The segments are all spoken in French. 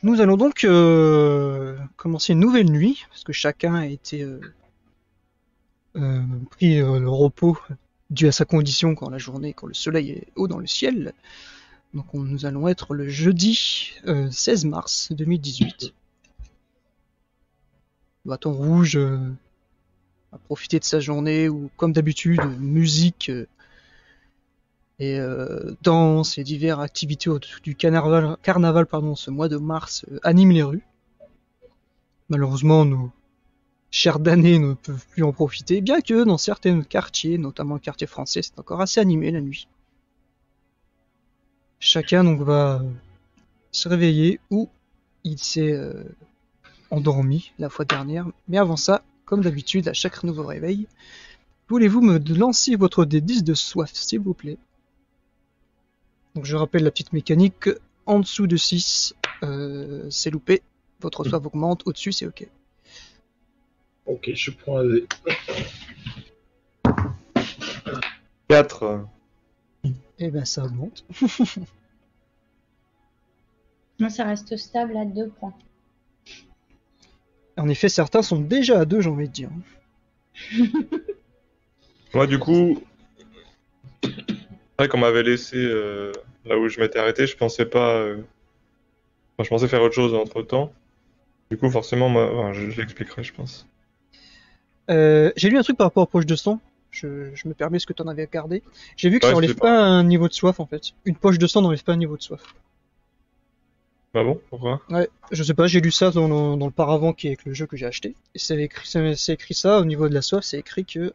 Nous allons donc commencer une nouvelle nuit, parce que chacun a été pris le repos dû à sa condition quand la journée, quand le soleil est haut dans le ciel. Donc nous allons être le jeudi 16 mars 2018. Bâton rouge a profité de sa journée où, comme d'habitude, musique et danse et diverses activités du carnaval ce mois de mars animent les rues. Malheureusement, nos chers damnés ne peuvent plus en profiter, bien que dans certains quartiers, notamment le quartier français, c'est encore assez animé la nuit. Chacun donc va se réveiller où il s'est endormi la fois dernière. Mais avant ça, comme d'habitude, à chaque nouveau réveil, voulez-vous me lancer votre D10 de soif, s'il vous plaît? Donc je rappelle la petite mécanique, en dessous de 6, c'est loupé, votre soif augmente, au-dessus c'est ok. Ok, je prends un dé. 4. Et ben ça augmente. Non, ça reste stable à 2 points. En effet, certains sont déjà à 2, j'ai envie de dire. Moi, du coup, c'est vrai qu'on m'avait laissé là où je m'étais arrêté, je pensais pas. Enfin, je pensais faire autre chose entre temps. Du coup, forcément, moi, enfin, je l'expliquerai, je pense. J'ai lu un truc par rapport aux poches de sang. Je me permets ce que tu en avais gardé. J'ai vu que Ouais, ça enlève c'était pas un niveau de soif en fait. Une poche de sang n'enlève pas un niveau de soif. Ah bon? Pourquoi? Ouais, je sais pas, j'ai lu ça dans le paravent qui est avec le jeu que j'ai acheté. Et c'est écrit ça au niveau de la soif, c'est écrit que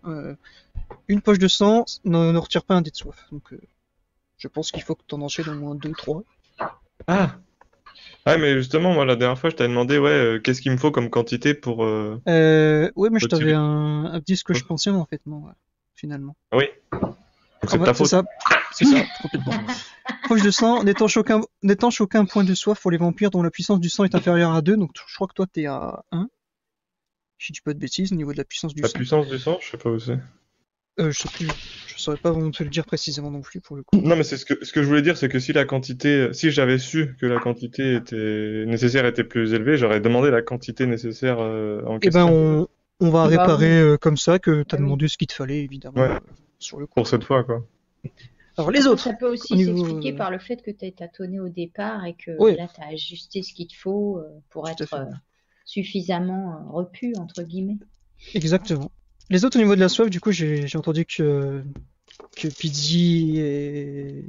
une poche de sang ne retire pas un dé de soif. Donc je pense qu'il faut que tu en enchaînes au moins 2 ou 3. Ah! Ah, mais justement, moi, la dernière fois, je t'avais demandé, ouais, qu'est-ce qu'il me faut comme quantité pour. Ouais, mais je t'avais Motiver. dit ce que je pensais en fait, non, ouais, finalement. Ah oui. Donc c'est de ta C'est faute. ça, c'est ça, complètement. Poche de sang, n'étanche aucun point de soif pour les vampires dont la puissance du sang est inférieure à 2, donc je crois que toi t'es à 1. Si je dis pas de bêtises au niveau de la puissance du La sang. puissance du sang, je sais pas où c'est. Je sais plus, je saurais pas vraiment te le dire précisément non plus pour le coup. Non, mais c'est ce que je voulais dire, c'est que si la quantité, si j'avais su que la quantité nécessaire était plus élevée, j'aurais demandé la quantité nécessaire en Et ben question. on va Bah réparer comme ça que t'as Ah oui. demandé ce qu'il te fallait évidemment Ouais. sur le coup. Pour cette fois, quoi. Alors les Après, autres, ça peut au aussi niveau, s'expliquer par le fait que tu as tâtonné au départ et que ouais, là, tu as ajusté ce qu'il te faut pour tout à être fait, suffisamment repu, entre guillemets. exactement. Les autres au niveau de la soif, du coup j'ai entendu que Pidgey et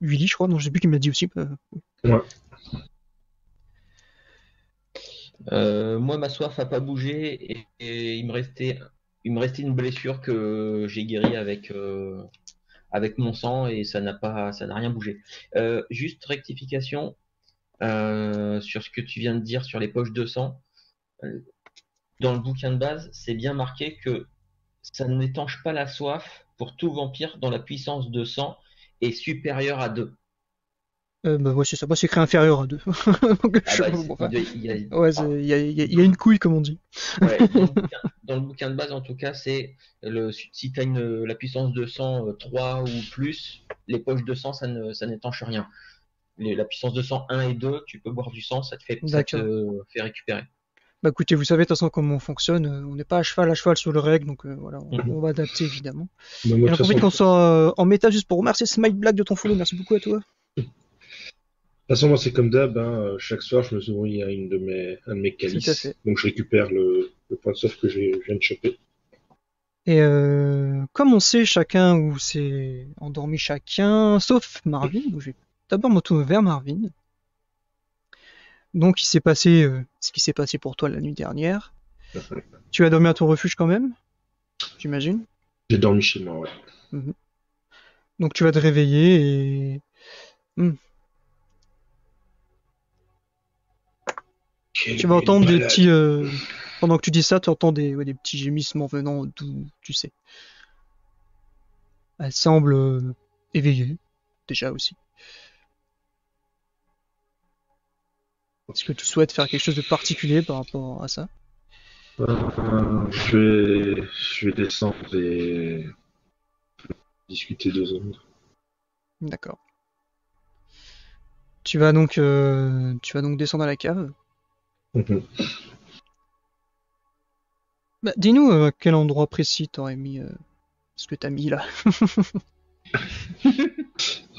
Willy, je crois, non je sais plus qui m'a dit aussi. Ouais. Moi, ma soif a pas bougé et il me restait une blessure que j'ai guérie avec mon sang et ça n'a rien bougé. Juste rectification sur ce que tu viens de dire sur les poches de sang. Euh, Dans le bouquin de base, c'est bien marqué que ça n'étanche pas la soif pour tout vampire dont la puissance de sang est supérieure à 2. Bah ouais, c'est ça, moi c'est écrit inférieur à 2. Donc, Ah bah, bon, enfin, il y a- ouais, il y a une couille comme on dit. Ouais, dans le bouquin de base, en tout cas, c'est si tu as la puissance de sang 3 ou plus, les poches de sang, ça n'étanche rien. La puissance de sang 1 et 2, tu peux boire du sang, ça D'accord. te fait récupérer. Bah écoutez, vous savez de toute façon comment on fonctionne, on n'est pas à cheval sur le règle, donc voilà, Mhm. on va adapter évidemment. Bah, moi, Et de j'en toute profite façon, qu'on soit en méta juste pour remercier Smite Black de ton follow, merci beaucoup à toi. moi, c'est comme d'hab, hein, chaque soir, je me souviens à un de mes Tout à calices. fait. Donc, je récupère le point de soif que je viens de choper. Et comme on sait chacun où c'est endormi chacun, sauf Marvin, donc je vais d'abord me tourner vers Marvin. Donc il s'est passé ce qui s'est passé pour toi la nuit dernière. Tu as dormi à ton refuge quand même, j'imagine. J'ai dormi chez moi, ouais. Mhm. Donc tu vas te réveiller et tu vas entendre des petits. Pendant que tu dis ça, tu entends des petits gémissements venant d'où tu sais. Elle semble éveillée, déjà aussi. Est-ce que tu souhaites faire quelque chose de particulier par rapport à ça? Je vais descendre et discuter 2 secondes. D'accord. Tu vas donc descendre à la cave. Mhm. Bah, dis-nous à quel endroit précis t'aurais mis ce que t'as mis là.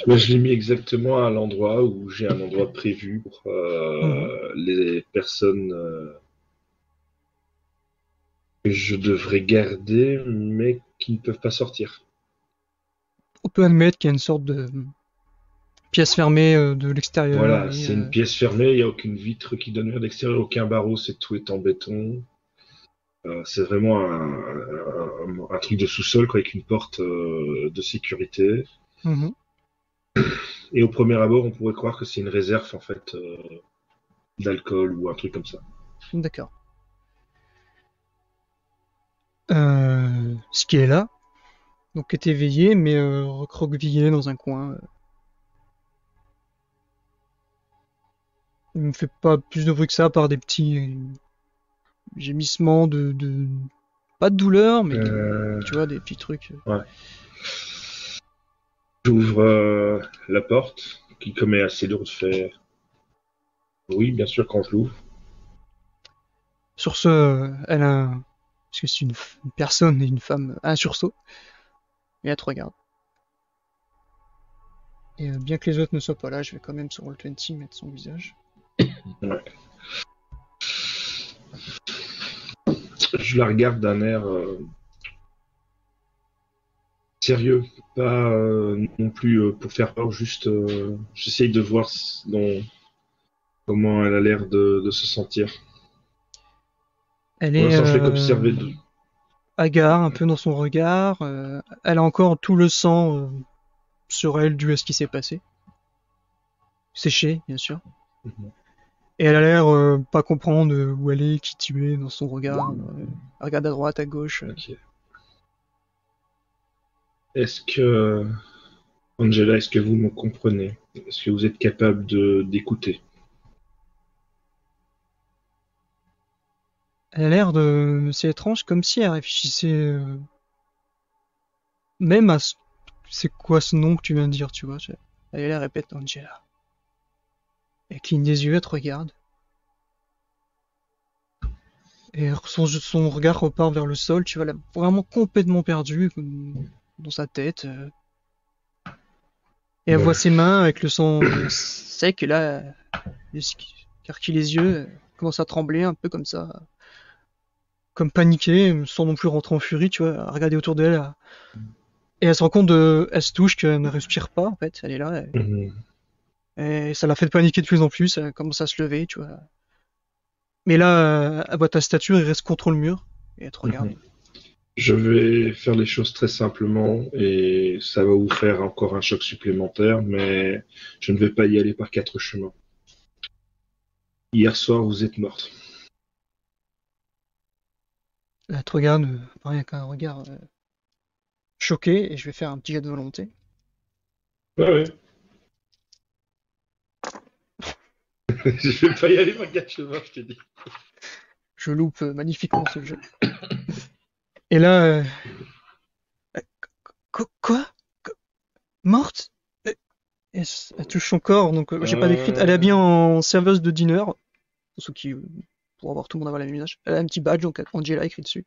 Moi, je l'ai mis exactement à l'endroit où j'ai un endroit prévu pour les personnes que je devrais garder, mais qui ne peuvent pas sortir. On peut admettre qu'il y a une sorte de pièce fermée de l'extérieur. Voilà, et, c'est une pièce fermée, il n'y a aucune vitre qui donne vers l'extérieur, aucun barreau, tout est en béton. C'est vraiment un truc de sous-sol, quoi, avec une porte de sécurité. Mhm. Et au premier abord, on pourrait croire que c'est une réserve, en fait, d'alcool ou un truc comme ça. D'accord. Ce qui est là, donc est éveillé, mais recroquevillé dans un coin. Il me fait pas plus de bruit que ça, par des petits gémissements pas de douleur, mais tu vois, des petits trucs. Ouais. J'ouvre la porte, qui comme est assez lourde fait oui, bien sûr, quand je l'ouvre. Sur ce, elle a parce que c'est une personne et une femme, a un sursaut, et elle te regarde. Et bien que les autres ne soient pas là, je vais quand même sur Roll20 mettre son visage. Ouais. Je la regarde d'un air sérieux, pas non plus pour faire peur, juste j'essaye de voir comment elle a l'air de se sentir. Elle Pour est l'instant, je vais qu'observer. hagard un peu dans son regard. Elle a encore tout le sang sur elle dû à ce qui s'est passé. Séché, bien sûr. Mhm. Et elle a l'air pas comprendre où elle est, qui tu es dans son regard. Elle regarde à droite, à gauche. Ok. Est-ce que Angela, est-ce que vous me comprenez? Est-ce que vous êtes capable d'écouter? Elle a l'air de... C'est étrange, comme si elle réfléchissait même à c'est quoi ce nom que tu viens de dire, tu vois. Elle répète Angela. Elle cligne des yeux, elle te regarde. Et son regard repart vers le sol, tu vois, elle est vraiment complètement perdue dans sa tête. Et elle Ouais. voit ses mains avec le sang sec, et là, elle écarquille les yeux, elle commence à trembler un peu comme ça. Comme paniquée, sans non plus rentrer en furie, tu vois, à regarder autour d'elle. Et elle se rend compte elle se touche qu'elle ne respire pas, en fait, elle est là. Mhm. Et ça la fait paniquer de plus en plus, elle commence à se lever, tu vois. Mais là, elle voit ta stature, elle reste contre le mur, et elle te regarde. Mhm. Je vais faire les choses très simplement et ça va vous faire encore un choc supplémentaire, mais je ne vais pas y aller par 4 chemins. Hier soir, vous êtes morte. Elle te regarde, pareil, avec un regard choqué, et je vais faire un petit jet de volonté. Ouais. Je vais pas y aller par 4 chemins, je te dis. Je loupe magnifiquement ce jeu. Et là, quoi? Morte? Et elle touche son corps, donc j'ai pas décrit. Elle est habillée en serveuse de dîner, pour ceux qui, pour avoir tout le monde avoir la même image. Elle a un petit badge, donc Angela écrit dessus.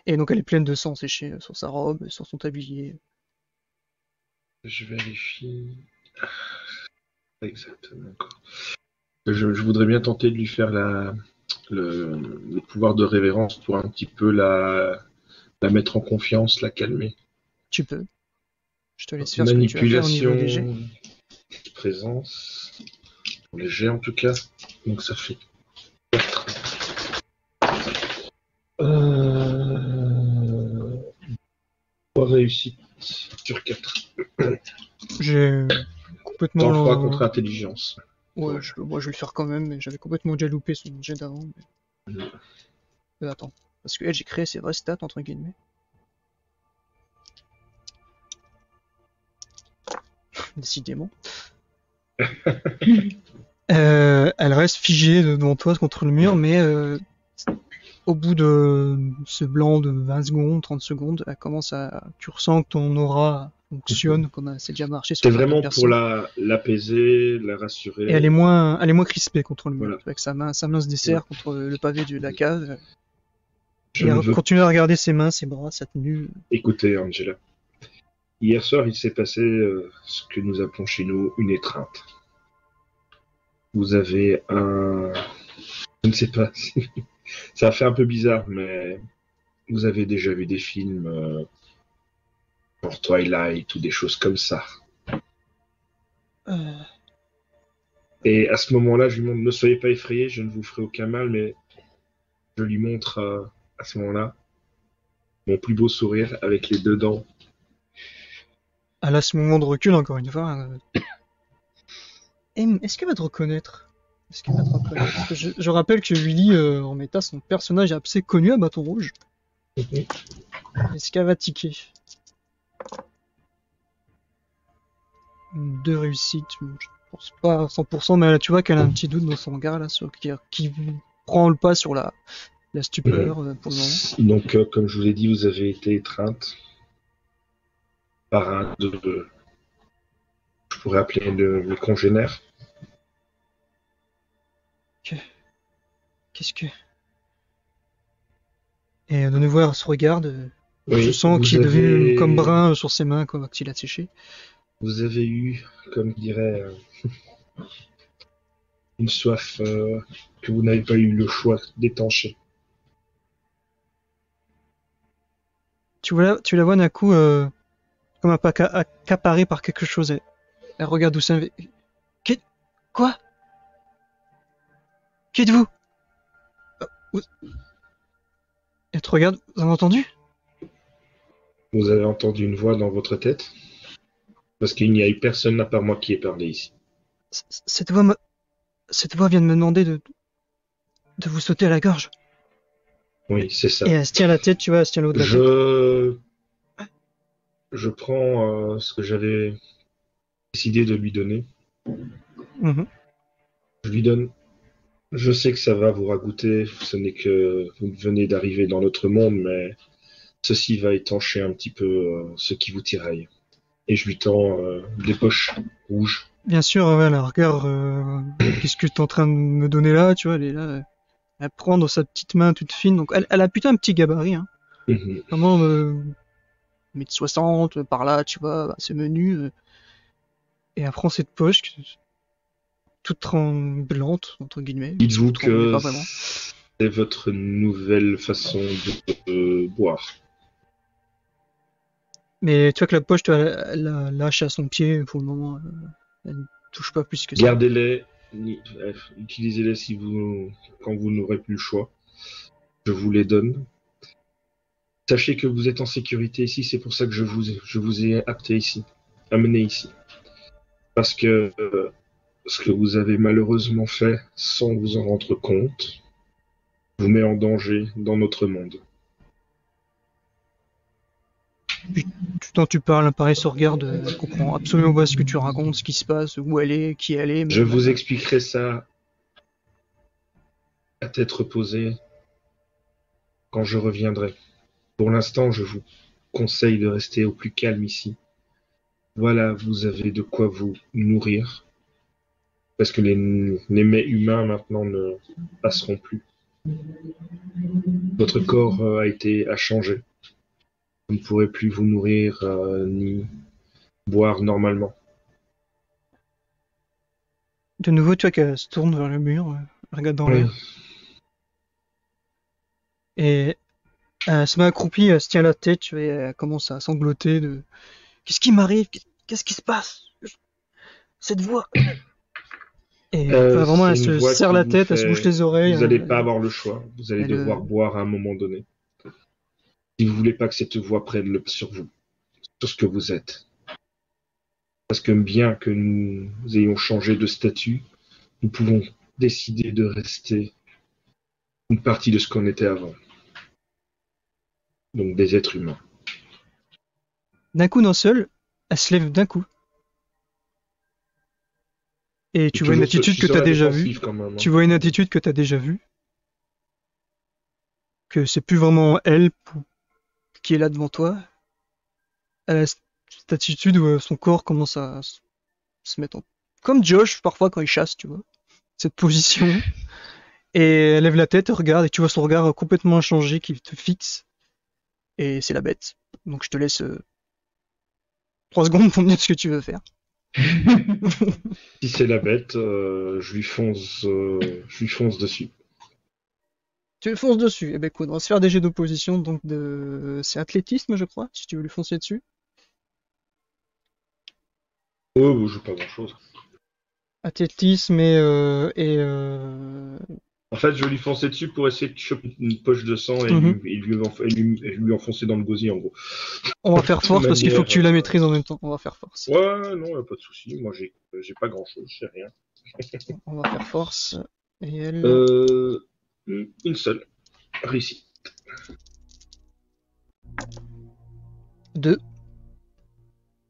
Et donc elle est pleine de sang séché sur sa robe, sur son tablier. Je vérifie. Exactement. Je voudrais bien tenter de lui faire le pouvoir de révérence pour un petit peu la mettre en confiance, la calmer. Tu peux. Je te laisse faire ce que tu vas faire au niveau des jets. Manipulation, présence, pour les jets en tout cas. Donc ça fait 4. 3 réussites sur 4. J'ai complètement. Sans froid contre intelligence. Ouais, moi je vais le faire quand même, mais j'avais complètement déjà loupé son jet d'avant. Mais... attends, parce que elle, j'ai créé ses vraies stats, entre guillemets. Décidément. Elle reste figée devant toi contre le mur, mais au bout de ce blanc de 20 secondes, 30 secondes, tu ressens que ton aura fonctionne comme c'est déjà marché sur C'est certaines vraiment personnes. pour l'apaiser, la rassurer. Et elle est moins crispée contre le mur. Voilà. Avec sa main se desserre contre le pavé de la cave. Je Et ne elle veux- continue à regarder ses mains, ses bras, sa tenue. Écoutez, Angela. Hier soir, il s'est passé ce que nous appelons chez nous une étreinte. Vous avez un... Je ne sais pas si... Ça a fait un peu bizarre, mais vous avez déjà vu des films genre Twilight ou des choses comme ça. Euh, Et à ce moment-là, je lui montre, ne soyez pas effrayés, je ne vous ferai aucun mal, mais je lui montre à ce moment-là mon plus beau sourire avec les 2 dents. Elle a ce moment de recul, encore une fois. Est-ce qu'elle va te reconnaître? Parce que je rappelle que Willy, en méta, son personnage est assez connu à Bâton Rouge. Est-ce qu'elle va tiquer? 2 réussites, je pense pas à 100%, mais tu vois qu'elle a un petit doute dans son regard là, qui prend le pas sur la stupeur pour le moment. Donc, comme je vous l'ai dit, vous avez été étreinte par un de... Je pourrais appeler mes congénères. Qu'est-ce que... Et de nouveau, elle se regarde. Oui, je sens vous qu'il est devenu avez- comme brun sur ses mains, comme qu'il a séché. Vous avez eu, comme je dirais, une soif que vous n'avez pas eu le choix d'étancher. Tu la vois d'un coup comme un peu accaparée par quelque chose. Elle regarde d'où ça vient. Quoi? Qui êtes-vous? Elle te regarde, vous avez entendu? Vous avez entendu une voix dans votre tête? Parce qu'il n'y a eu personne à part moi qui ait parlé ici. Cette voix vient de me demander de vous sauter à la gorge. Oui, c'est ça. Et elle se tient la tête, tu vois, elle se tient le haut de la tête. Je prends ce que j'avais décidé de lui donner. Mhm. Je lui donne. Je sais que ça va vous ragoûter. Ce n'est que vous venez d'arriver dans notre monde, mais ceci va étancher un petit peu ce qui vous tiraille. Et je lui tends des poches rouges. Bien sûr, ouais, elle regarde qu'est-ce que tu es en train de me donner là, tu vois, elle est là. Elle prend dans sa petite main toute fine, donc elle a putain un petit gabarit, hein. Mhm. Vraiment 1m60 par là, tu vois, c'est menu. Et elle prend cette poche toute tremblante, entre guillemets. Dites-vous que Pas vraiment. c'est votre nouvelle façon de boire. Mais tu vois que la poche, elle la lâche à son pied pour le moment. Elle ne touche pas plus que ça. Gardez-les, utilisez-les quand vous n'aurez plus le choix. Je vous les donne. Sachez que vous êtes en sécurité ici, c'est pour ça que je vous ai amené ici. Parce que ce que vous avez malheureusement fait sans vous en rendre compte vous met en danger dans notre monde. Quand tu parles, pareil, se regarde, elle comprend absolument pas ce que tu racontes, ce qui se passe, où elle est, qui elle est. Mais Je vous expliquerai ça à tête reposée quand je reviendrai. Pour l'instant, je vous conseille de rester au plus calme ici. Voilà, vous avez de quoi vous nourrir. Parce que les mets humains maintenant ne passeront plus. Votre corps a changé. Vous ne pourrez plus vous nourrir ni boire normalement. de nouveau, tu vois qu'elle se tourne vers le mur, elle regarde dans l'air. Et elle se met accroupie, elle se tient la tête, tu vois, et elle commence à sangloter de... Qu'est-ce qui m'arrive? Qu'est-ce qui se passe? Cette voix... Et vraiment, elle c'est se une voix serre qui la vous tête, elle se fait- bouche les oreilles. Vous n'allez pas avoir le choix. Vous allez elle, devoir boire à un moment donné. Si vous voulez pas que cette voix prenne le pas sur vous, sur ce que vous êtes. Parce que bien que nous ayons changé de statut, nous pouvons décider de rester une partie de ce qu'on était avant. Donc des êtres humains. D'un coup, d'un seul, elle se lève d'un coup. Et tu vois une attitude que tu as déjà vue. Quand même, hein. Tu vois une attitude que tu as déjà vue. que c'est plus vraiment elle qui est là devant toi. Elle a cette attitude où son corps commence à se mettre en... Comme Josh, parfois, quand il chasse, tu vois. Cette position. Et elle lève la tête, elle regarde, et tu vois son regard complètement changé qui te fixe. Et c'est la bête. Donc je te laisse 3 secondes pour me dire ce que tu veux faire. Si c'est la bête, je lui fonce dessus. Tu fonces dessus. Eh ben écoute, on va se faire des jets d'opposition, donc c'est athlétisme, je crois, si tu veux lui foncer dessus. Oh, bon, je joue pas grand-chose. Athlétisme En fait, je vais lui foncer dessus pour essayer de choper une poche de sang et lui enfoncer dans le gosier, en gros. On va faire force, parce qu'il faut que tu la maîtrises en même temps. On va faire force. Ouais, non, y a pas de souci. Moi, j'ai pas grand-chose, je sais rien. On va faire force. Et elle... Une seule. Réussi. 2.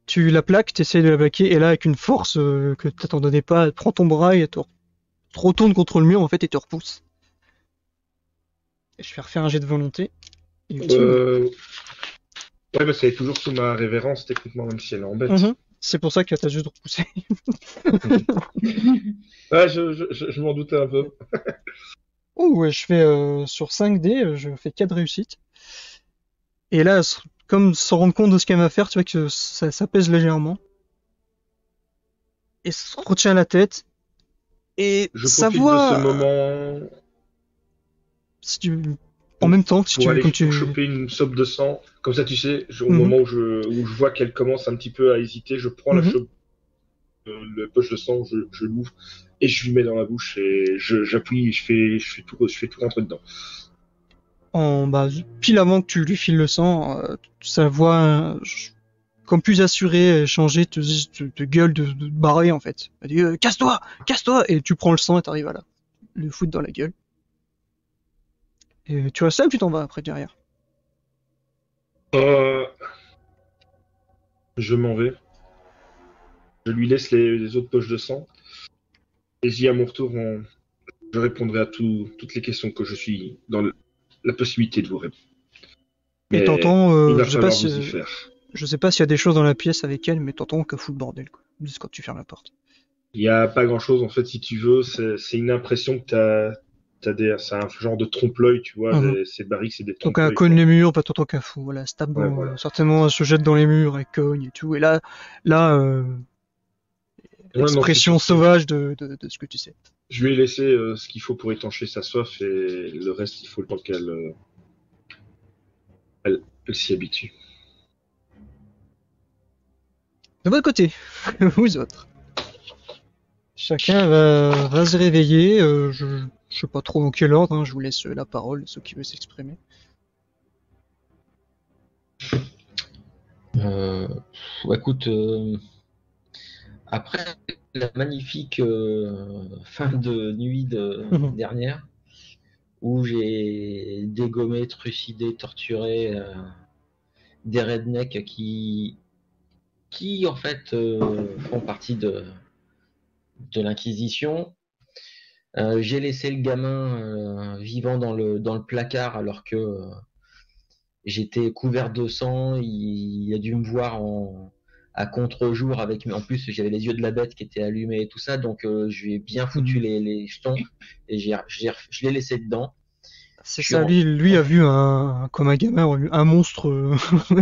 Tu la plaques, tu essaies de la plaquer, et là, avec une force que t'attendais pas, elle prend ton bras et elle te retourne contre le mur, en fait, et te repousse. Et je vais refaire un jet de volonté. Ouais, mais c'est toujours sous ma révérence, techniquement, même si elle est en bête. C'est pour ça que t'as juste repoussé. Ouais, je m'en doutais un peu. Oh, ouais, je fais sur 5 dés, je fais 4 réussites. Et là, comme sans rendre compte de ce qu'elle va faire, tu vois que ça pèse légèrement. Et se retient la tête. Et sa voix... de ce moment... Si tu... En même temps, si tu veux, pour choper une sope de sang, comme ça, tu sais, au moment où je vois qu'elle commence un petit peu à hésiter, je prends la poche de sang, je l'ouvre et je lui mets dans la bouche et j'appuie et je fais tout rentrer dedans. Pile avant que tu lui files le sang, sa voix, comme plus assurée, changer, te gueule de barrer en fait. Elle dit casse-toi, et tu prends le sang et t'arrives à le foutre dans la gueule. Et tu restes là ou tu t'en vas après derrière? Je m'en vais. Je lui laisse les autres poches de sang. Et à mon retour, je répondrai à toutes les questions que je suis dans la possibilité de vous répondre. Mais t'entends, je sais pas s'il y a des choses dans la pièce avec elle, mais t'entends qu'elle fout le bordel, quoi. Juste quand tu fermes la porte. Il y a pas grand chose, en fait, si tu veux. C'est une impression que c'est un genre de trompe-l'œil, tu vois. Ces barriques, c'est des trompe-l'œil. Donc elle cogne les murs, pas t'entends qu'elle fout. Voilà, certainement, elle se jette dans les murs, elle cogne et tout. Et là, expression sauvage de ce que tu sais. Je lui ai laissé ce qu'il faut pour étancher sa soif et le reste, il faut le temps qu'elle s'y habitue. De votre côté, vous autres. Chacun va se réveiller. Je sais pas trop dans quel ordre, je vous laisse la parole, ceux qui veulent s'exprimer. Écoute, après la magnifique fin de nuit dernière, où j'ai dégommé, trucidé, torturé des rednecks qui en fait font partie de l'Inquisition. J'ai laissé le gamin vivant dans le placard alors que j'étais couvert de sang. Il a dû me voir à contre-jour en plus j'avais les yeux de la bête qui étaient allumés et tout ça, donc je lui ai bien foutu les jetons et je l'ai laissé dedans. C'est ça, lui a vu comme un gamin, un monstre.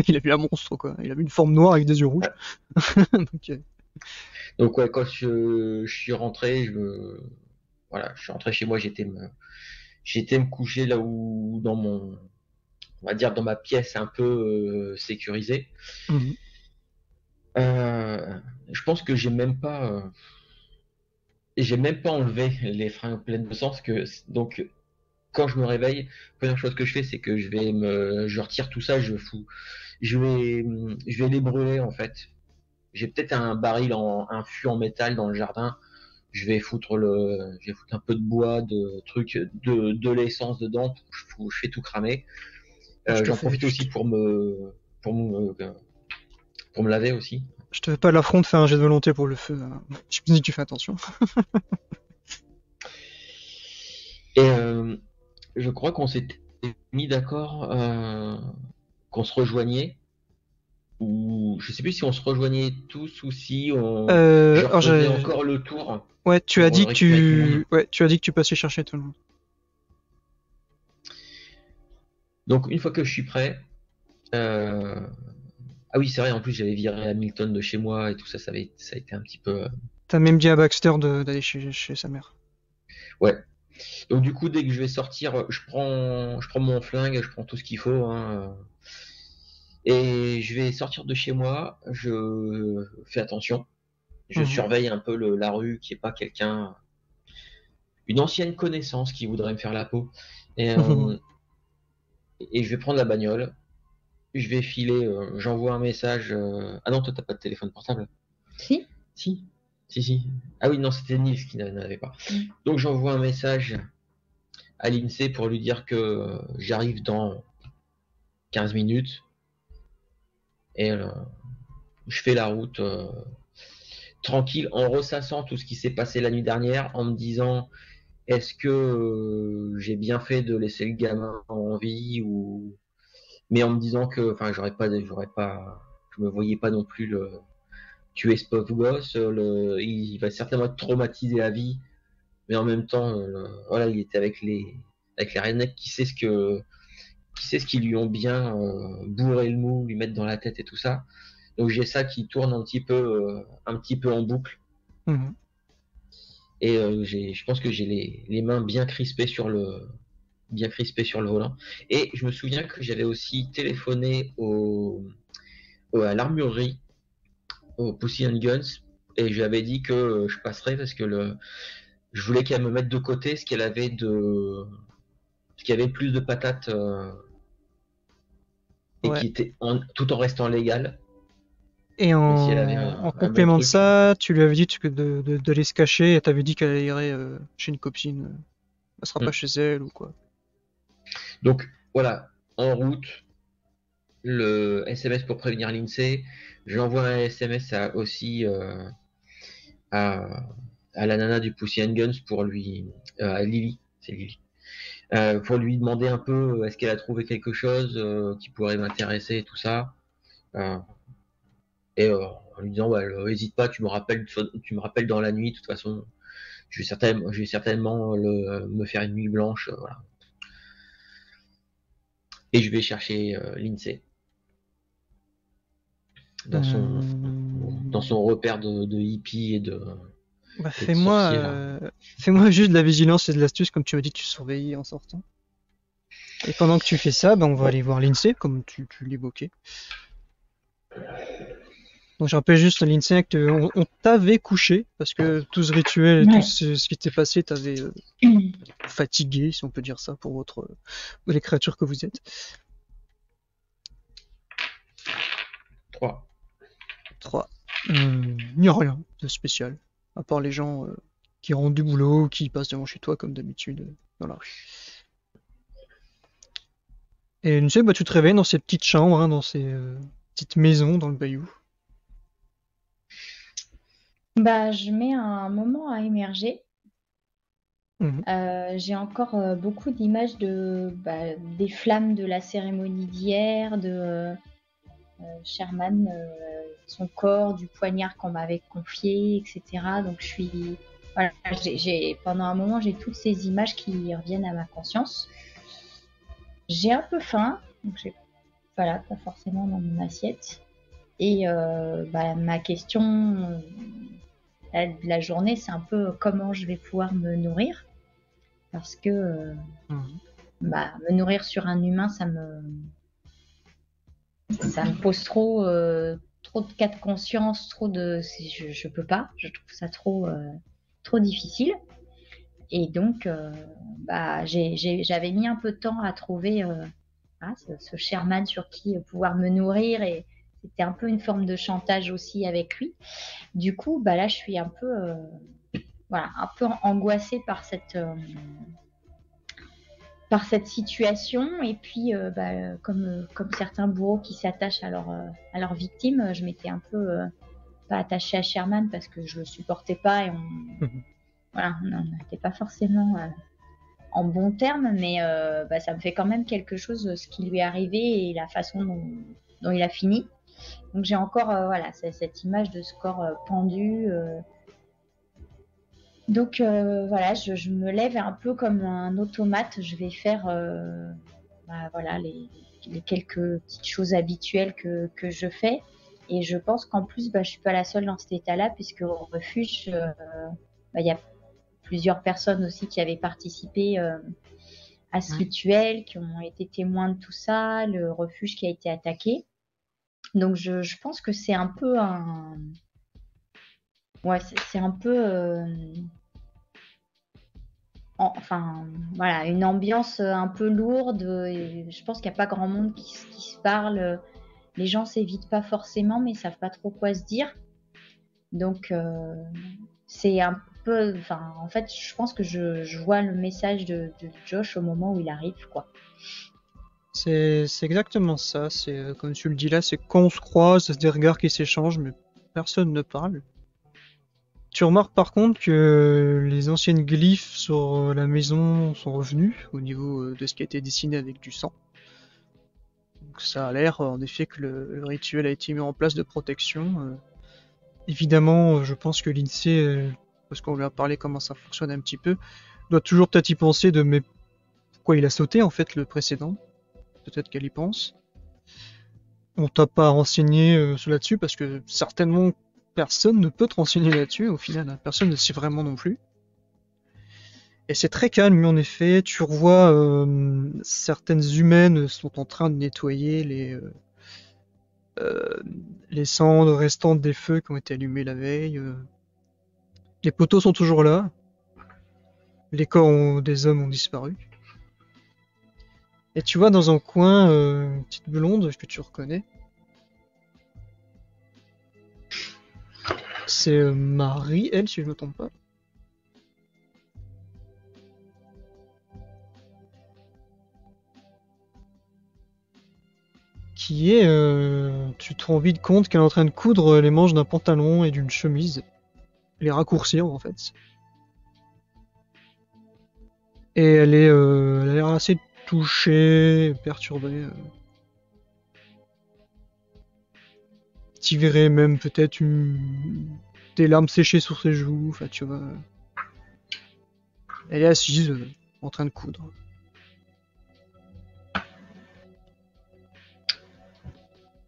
Il a vu un monstre, quoi. Il a vu une forme noire avec des yeux rouges. Donc ouais, quand je suis rentré, je suis rentré chez moi, j'étais me coucher là où on va dire dans ma pièce un peu sécurisée. Je pense que j'ai même pas enlevé les fringues pleines de sang, donc quand je me réveille, la première chose que je fais, c'est que je retire tout ça, je vais les brûler en fait. J'ai peut-être un fût en métal dans le jardin. Je vais foutre un peu de bois, de l'essence dedans. Je fais tout cramer. J'en profite aussi pour me laver aussi. Je te fais pas l'affront de faire un jet de volonté pour le feu. Je me dis que tu fais attention. Et je crois qu'on s'était mis d'accord qu'on se rejoignait, ou je sais plus si on se rejoignait tous ou si je alors refaisais encore le tour ouais, tu as pour dit que récupérer tout le monde. tu as dit que tu passais chercher tout le monde. Donc une fois que je suis prêt, ah oui c'est vrai, en plus j'avais viré Hamilton de chez moi et tout ça, ça a été un petit peu T'as même dit à Baxter d'aller chez sa mère. ouais. Donc du coup dès que je vais sortir, je prends mon flingue, je prends tout ce qu'il faut, hein, et je vais sortir de chez moi. Je fais attention, je Mhm. surveille un peu la rue, qu'il n'y ait pas une ancienne connaissance qui voudrait me faire la peau, et, et je vais prendre la bagnole. Je vais filer, j'envoie un message. Ah non, toi t'as pas de téléphone portable? Si. Si. Ah oui, non, c'était Nils qui n'en avait pas. Donc j'envoie un message à l'INSEE pour lui dire que j'arrive dans 15 minutes. Et je fais la route tranquille, en ressassant tout ce qui s'est passé la nuit dernière, en me disant est-ce que j'ai bien fait de laisser le gamin en vie, ou mais en me disant que enfin je me voyais pas non plus le tuer ce pauvre gosse. Il va certainement être traumatisé à vie, mais en même temps, voilà, il était avec les rednecks qui sait ce qu'ils lui ont bien bourré le mou, lui mettre dans la tête et tout ça. Donc j'ai ça qui tourne un petit peu en boucle. Mhm. Et je pense que j'ai les mains bien crispées sur le volant. Et je me souviens que j'avais aussi téléphoné à l'armurerie, au Pussy and Guns, et je lui avais dit que je passerais parce que je voulais qu'elle me mette de côté ce qu'il y avait le plus de patates, et Ouais. qui était tout en restant légal. Et Si elle en, avait en un bon complément de truc. ça, tu lui avais dit d'aller se cacher et t'avais dit qu'elle irait chez une copine. Elle sera pas chez elle ou quoi. Donc voilà, en route, le SMS pour prévenir l'INSEE. J'envoie un SMS aussi à la nana du Pussy and Guns pour à Lily, c'est Lily, pour lui demander un peu est-ce qu'elle a trouvé quelque chose qui pourrait m'intéresser et tout ça. Et en lui disant hésite pas, tu me rappelles dans la nuit, de toute façon je vais certainement me faire une nuit blanche, voilà. Et je vais chercher l'INSEE dans son repère de hippies et de Bah, et de sorciers là. fais-moi juste de la vigilance et de l'astuce, comme tu m'as dit, tu surveilles en sortant. Et pendant que tu fais ça, bah, on va aller voir l'INSEE, comme tu l'évoquais. Donc je rappelle juste à l'INSEE on t'avait couché, parce que tout ce rituel et Ouais. tout ce qui t'est passé t'avait fatigué, si on peut dire ça, pour les créatures que vous êtes. 3. 3. Il n'y a rien de spécial, à part les gens qui rentrent du boulot, qui passent devant chez toi comme d'habitude dans la rue. Et tu sais, bah, tu te réveilles dans ces petites chambres, hein, dans ces petites maisons dans le bayou. Bah, je mets un moment à émerger. Mhm. J'ai encore beaucoup d'images des flammes de la cérémonie d'hier, de Sherman, son corps, du poignard qu'on m'avait confié, etc. Donc voilà, pendant un moment, j'ai toutes ces images qui reviennent à ma conscience. J'ai un peu faim, donc voilà, pas forcément dans mon assiette. Et ma question de la journée, c'est un peu comment je vais pouvoir me nourrir. Parce que me nourrir sur un humain, ça me pose trop de cas de conscience, je peux pas, je trouve ça trop difficile. Et donc j'avais mis un peu de temps à trouver ce Sherman sur qui pouvoir me nourrir, et c'était un peu une forme de chantage aussi avec lui. Du coup, là je suis un peu un peu angoissée par cette situation. Et puis comme certains bourreaux qui s'attachent à leur victime, je m'étais un peu pas attachée à Sherman parce que je le supportais pas, et on n'était pas forcément en bons termes, mais ça me fait quand même quelque chose ce qui lui est arrivé et la façon dont il a fini. Donc j'ai encore cette image de ce corps pendu. Donc voilà, je me lève un peu comme un automate. Je vais faire les quelques petites choses habituelles que je fais. Et je pense qu'en plus, je suis pas la seule dans cet état-là, puisque au refuge, il y a plusieurs personnes aussi qui avaient participé à ce rituel, qui ont été témoins de tout ça, le refuge qui a été attaqué. Donc je pense que c'est un peu c'est un peu une ambiance un peu lourde. Je pense qu'il n'y a pas grand monde qui se parle. Les gens s'évitent pas forcément, mais ils savent pas trop quoi se dire. Donc c'est un peu, en fait, je pense que je vois le message de Josh au moment où il arrive, quoi. C'est exactement ça. C'est comme tu le dis là, c'est quand on se croise, c'est des regards qui s'échangent, mais personne ne parle. Tu remarques par contre que les anciennes glyphes sur la maison sont revenus au niveau de ce qui a été dessiné avec du sang. Donc ça a l'air en effet que le rituel a été mis en place de protection. Évidemment, je pense que l'INSEE, parce qu'on lui a parlé comment ça fonctionne un petit peu, doit toujours peut-être y penser de mais pourquoi il a sauté en fait le précédent. Peut-être qu'elle y pense. On t'a pas renseigné là-dessus parce que certainement personne ne peut te renseigner là-dessus au final, hein. Personne ne sait vraiment non plus. Et c'est très calme en effet, tu revois certaines humaines sont en train de nettoyer les cendres restantes des feux qui ont été allumés la veille. Les poteaux sont toujours là, les corps des hommes ont disparu. Et tu vois dans un coin une petite blonde que tu reconnais. C'est Marie, elle, si je me trompe pas. Qui est, tu te rends vite compte qu'elle est en train de coudre les manches d'un pantalon et d'une chemise. Les raccourcir en fait. Et elle a l'air assez touchée, perturbée. Tu verrais même peut-être des larmes séchées sur ses joues, enfin tu vois. Elle est assise, en train de coudre.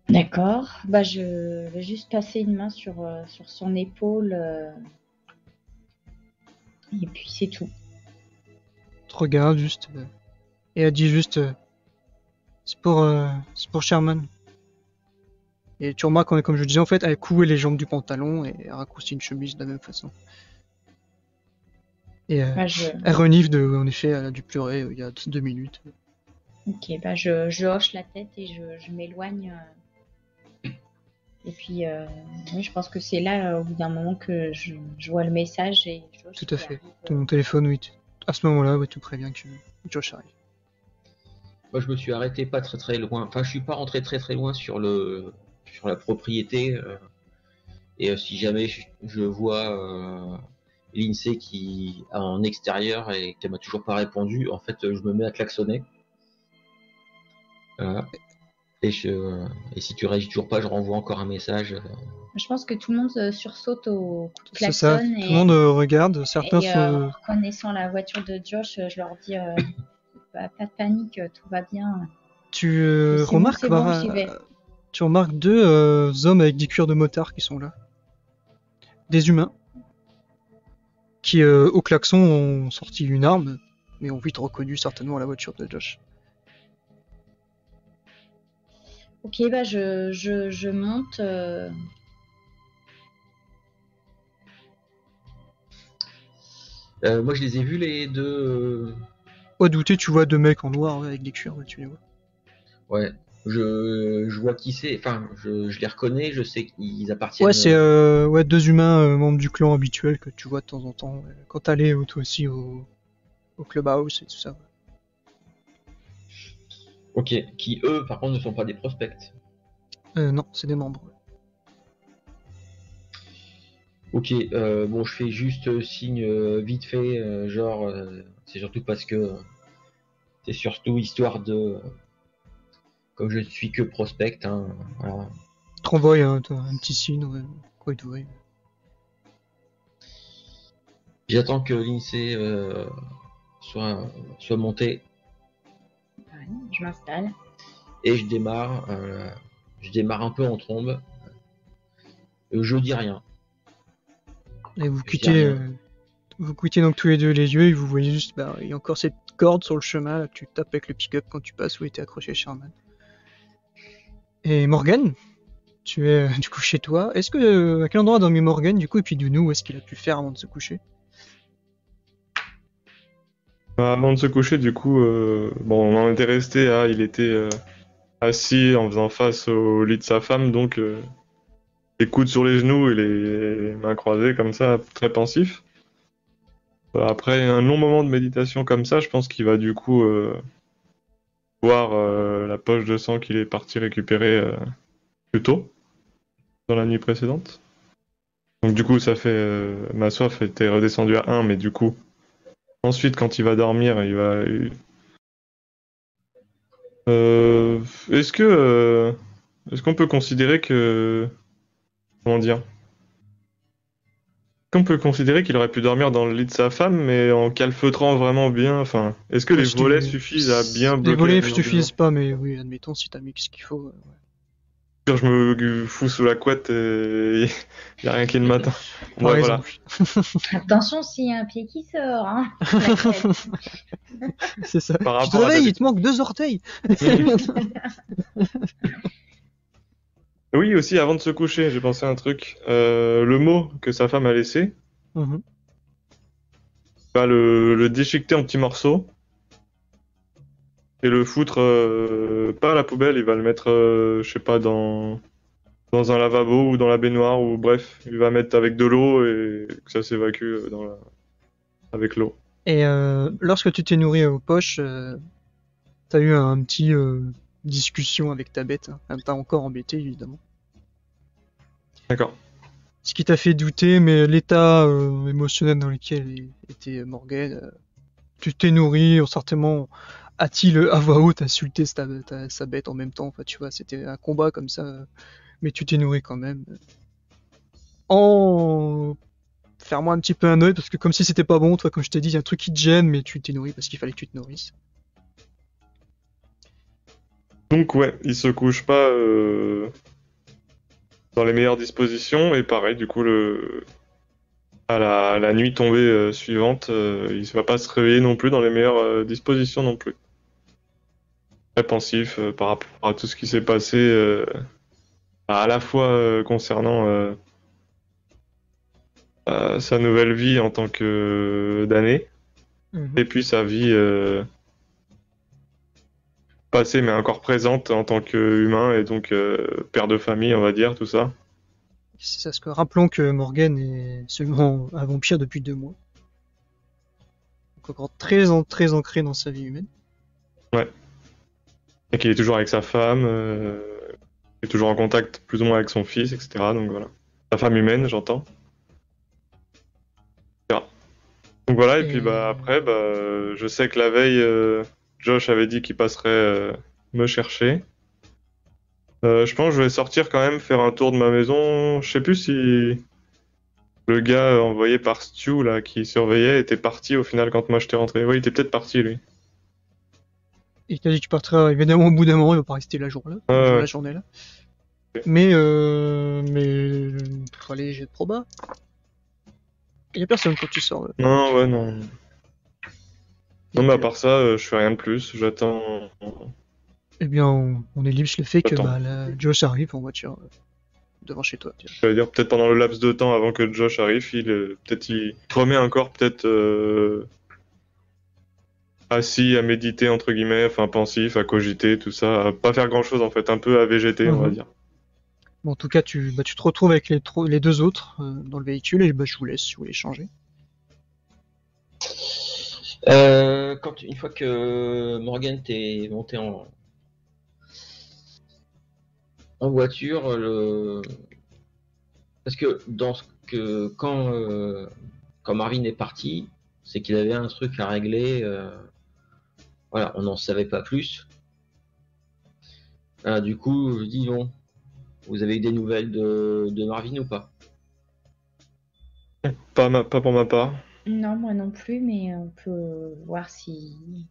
D'accord. Je vais juste passer une main sur son épaule. Et puis c'est tout. Elle te regarde juste. Et elle dit juste c'est pour Sherman. Et tu remarques, comme je le disais, en fait, elle couait les jambes du pantalon et elle raccourcit une chemise de la même façon. Et elle renifle en effet, elle a dû pleurer il y a 2 minutes. Ok, je hoche la tête et je m'éloigne. Et puis, oui, je pense que c'est là, au bout d'un moment, que je vois le message et Josh. Tout à fait. Ton téléphone, oui. À ce moment-là, ouais, tu préviens que Josh arrive. Moi, je me suis arrêté pas très très loin. Enfin, je suis pas rentré très très loin sur la propriété. Et si jamais je vois l'INSEE qui est en extérieur et qu'elle m'a toujours pas répondu, en fait, je me mets à klaxonner. Et si tu réagis toujours pas, je renvoie encore un message. Je pense que tout le monde sursaute au klaxon. C'est ça, tout le monde regarde. Certains en reconnaissant la voiture de Josh, je leur dis pas de panique, tout va bien. Tu remarques tu remarques 2 hommes avec des cuirs de motard qui sont là. Des humains qui, au klaxon, ont sorti une arme, mais ont vite reconnu certainement la voiture de Josh. Ok, je monte. Moi, je les ai vus les 2. Au douter, tu vois 2 mecs en noir avec des cuirs, tu les vois. Ouais, je vois qui c'est. Enfin, je les reconnais, je sais qu'ils appartiennent. Ouais, c'est 2 humains membres du clan habituel que tu vois de temps en temps quand t'allais toi aussi au clubhouse et tout ça. Ok, qui eux, par contre, ne sont pas des prospects. Non, c'est des membres. Ok, bon, je fais juste signe vite fait, genre C'est surtout parce que c'est surtout histoire de, comme je ne suis que prospect, hein, voilà. Te renvoie un petit signe, ouais, quoi il devrait. J'attends que l'INSEE soit monté Ouais, je m'installe. et je démarre. Je démarre un peu en trombe. Je dis rien. Et vous Je dis quittez, rien. vous quittez donc tous les deux les lieux et vous voyez juste, bah, il y a encore cette corde sur le chemin là, que tu tapes avec le pick-up quand tu passes où était accroché Sherman. Et Morgan, tu es du coup chez toi. Est-ce que à quel endroit a dormi Morgan du coup et puis de nous où est-ce qu'il a pu faire avant de se coucher? Bah, avant de se coucher, du coup, bon, on en était resté à, il était assis en faisant face au lit de sa femme, donc les coudes sur les genoux et les mains croisées comme ça, très pensif. Après un long moment de méditation comme ça, je pense qu'il va du coup voir la poche de sang qu'il est parti récupérer plus tôt, dans la nuit précédente. Donc du coup, ça fait... ma soif était redescendue à 1, mais du coup, ensuite, quand il va dormir, il va... Euh, est-ce que... est-ce qu'on peut considérer que... Comment dire? Qu'on peut considérer qu'il aurait pu dormir dans le lit de sa femme, mais en calfeutrant vraiment bien, enfin... Est-ce que Ouais, les si volets suffisent à bien les bloquer volets la ne vision du suffisent jour? pas, mais oui, admettons si t'as mis ce qu'il faut. Ouais. Quand je me fous sous la couette et il n'y a rien qui est le matin. Par Ouais, voilà. exemple. Attention s'il y a un pied qui sort, hein. La crête. C'est ça. Par Tu te rapport à réveilles, il d'habitude. te manque 2 orteils. Oui, aussi, avant de se coucher, j'ai pensé à un truc. Le mot que sa femme a laissé, Mhm. va le déchiqueter en petits morceaux et le foutre pas à la poubelle, il va le mettre, je sais pas, dans un lavabo ou dans la baignoire, ou bref, il va mettre avec de l'eau et que ça s'évacue avec l'eau. Et lorsque tu t'es nourri aux poches, t'as eu un petit discussion avec ta bête. Hein. Elle t'a encore embêté, évidemment. D'accord. Ce qui t'a fait douter, mais l'état émotionnel dans lequel était Morgan, tu t'es nourri, certainement a-t-il à voix haute insulté sa bête en même temps. Enfin, tu vois, c'était un combat comme ça, mais tu t'es nourri quand même. En faire-moi un petit peu un œil, parce que comme si c'était pas bon, toi, comme je t'ai dit, il y a un truc qui te gêne, mais tu t'es nourri parce qu'il fallait que tu te nourrisses. Donc ouais, il se couche pas dans les meilleures dispositions, et pareil, du coup, à la nuit tombée suivante, il va pas se réveiller non plus dans les meilleures dispositions non plus. Très pensif par rapport à tout ce qui s'est passé, à la fois concernant sa nouvelle vie en tant que damné, Mhm. et puis sa vie passée mais encore présente en tant qu'humain, et donc père de famille, on va dire, tout ça. C'est ça, parce que rappelons que Morgan est seulement un vampire depuis 2 mois. Donc encore très ancré dans sa vie humaine. Ouais. Et qu'il est toujours avec sa femme, il est toujours en contact plus ou moins avec son fils, etc. Donc voilà. Sa femme humaine, j'entends. Etc. Donc voilà, et puis Et bah après, bah, je sais que la veille, Josh avait dit qu'il passerait me chercher. Je pense que je vais sortir quand même, faire un tour de ma maison. Je sais plus si le gars envoyé par Stu, là, qui surveillait, était parti au final quand moi j'étais rentré. Oui, il était peut-être parti, lui. il t'a dit que tu partiras évidemment au bout d'un moment, il va pas rester la journée là. Ouais, La ouais. journée là. Ok. Mais allez, j'ai de proba. Il y a personne quand tu sors. Non, ouais, non. Non, Donc, mais à part ça, je fais rien de plus. J'attends. eh bien, on élimine le fait que J'attends. bah, Josh arrive en voiture devant chez toi. Tiens. J'allais dire, peut-être pendant le laps de temps avant que Josh arrive, peut-être il remet encore, peut-être assis à méditer, entre guillemets, enfin pensif, à cogiter, tout ça, à pas faire grand-chose en fait, un peu à végéter, on va Mhm. dire. Bon, en tout cas, tu te retrouves avec les 2 autres dans le véhicule et bah, je vous laisse si vous voulez changer. Une fois que Morgan t'est monté en voiture, parce que quand Marvin est parti, C'est qu'il avait un truc à régler. Voilà, on n'en savait pas plus. Du coup, je dis bon, vous avez eu des nouvelles de Marvin ou pas? Pas pour ma part. Non, moi non plus, mais on peut voir s'il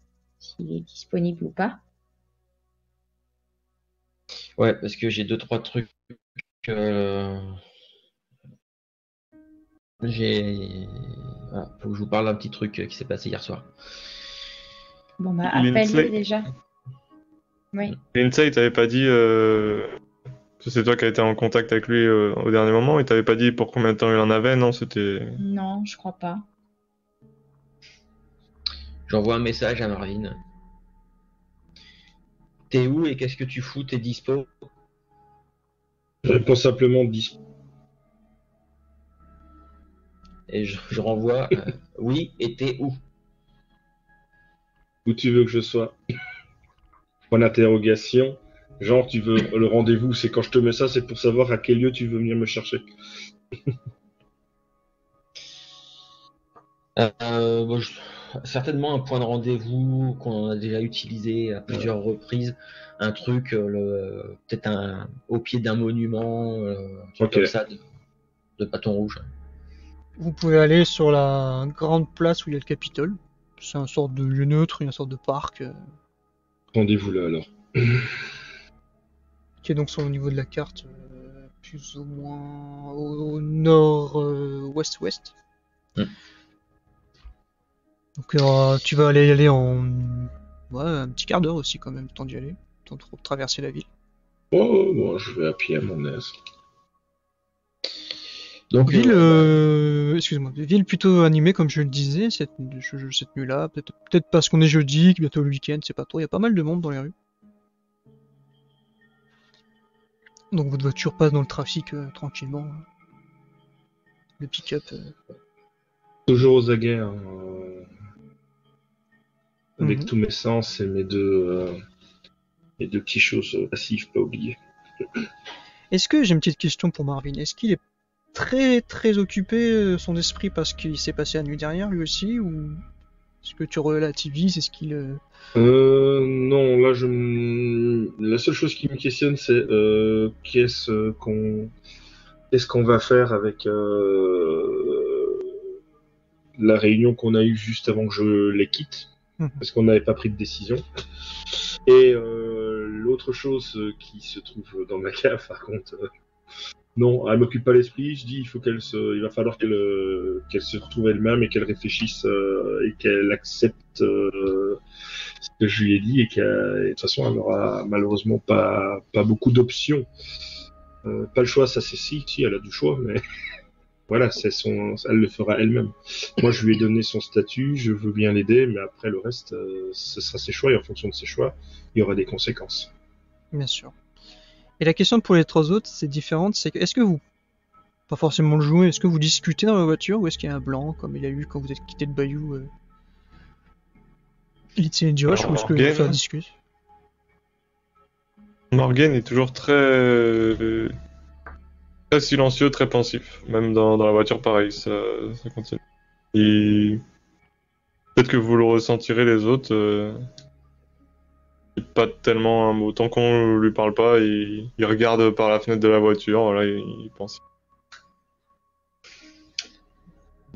est disponible ou pas. Ouais, parce que j'ai 2-3 trucs. Voilà, faut que je vous parle d'un petit truc qui s'est passé hier soir. Bon, bah, Lindsay. appelle-le déjà. Oui. Lindsay, il t'avait pas dit. Que c'est toi qui as été en contact avec lui au dernier moment. Il t'avait pas dit pour combien de temps il en avait, non? C'était. Non, je crois pas. J'envoie un message à Marvin. T'es où et qu'est-ce que tu fous? T'es dispo? Je réponds simplement 10. Et je renvoie oui, et t'es où? Où tu veux que je sois. Point d'interrogation. Genre, tu veux le rendez-vous, c'est quand je te mets ça, c'est pour savoir à quel lieu tu veux venir me chercher. Bon, certainement un point de rendez-vous qu'on a déjà utilisé à plusieurs reprises. Un truc, peut-être au pied d'un monument, un truc comme ça, de bâton rouge. Vous pouvez aller sur la grande place où il y a le Capitole. C'est une sorte de lieu neutre, une sorte de parc. Rendez-vous là alors. Qui est donc sur le niveau de la carte, plus ou moins au nord-ouest-ouest. Donc tu vas aller y aller en un petit quart d'heure aussi quand même, le temps d'y aller, le temps de traverser la ville. Oh, bon, je vais à pied à mon aise. Donc ville, excuse-moi, ville plutôt animée comme je le disais cette nuit-là, peut-être parce qu'on est jeudi, que bientôt le week-end, c'est pas trop, il y a pas mal de monde dans les rues. Donc votre voiture passe dans le trafic tranquillement. Le pick-up. Toujours aux aguets, avec tous mes sens et mes deux petites choses passives, pas oublier. Est-ce que j'ai une petite question pour Marvin? Est-ce qu'il est très très occupé son esprit parce qu'il s'est passé la nuit dernière lui aussi, ou est-ce que tu relativises? Est-ce qu'il non, là la seule chose qui me questionne, c'est qu'est-ce qu'on va faire avec la réunion qu'on a eue juste avant que je les quitte, parce qu'on n'avait pas pris de décision. Et l'autre chose qui se trouve dans ma cave, par contre, non, elle m'occupe pas l'esprit. Je dis, il va falloir qu'elle se retrouve elle-même et qu'elle réfléchisse et qu'elle accepte ce que je lui ai dit, et de toute façon, elle n'aura malheureusement pas beaucoup d'options. Pas le choix, ça c'est si, elle a du choix, mais voilà, elle le fera elle-même. Moi, je lui ai donné son statut, je veux bien l'aider, mais après le reste, ce sera ses choix, et en fonction de ses choix, il y aura des conséquences. Bien sûr. Et la question pour les trois autres, c'est différente, c'est que est-ce que vous, pas forcément le jouer, est-ce que vous discutez dans la voiture, ou est-ce qu'il y a un blanc, comme il y a eu quand vous êtes quitté le bayou Lindsay et Josh, ou est-ce que vous faire discuter? Morgan est toujours très silencieux, très pensif. Même dans la voiture, pareil, ça continue. Et peut-être que vous le ressentirez les autres. Pas tellement un mot. Tant qu'on lui parle pas, il regarde par la fenêtre de la voiture, voilà, il pense.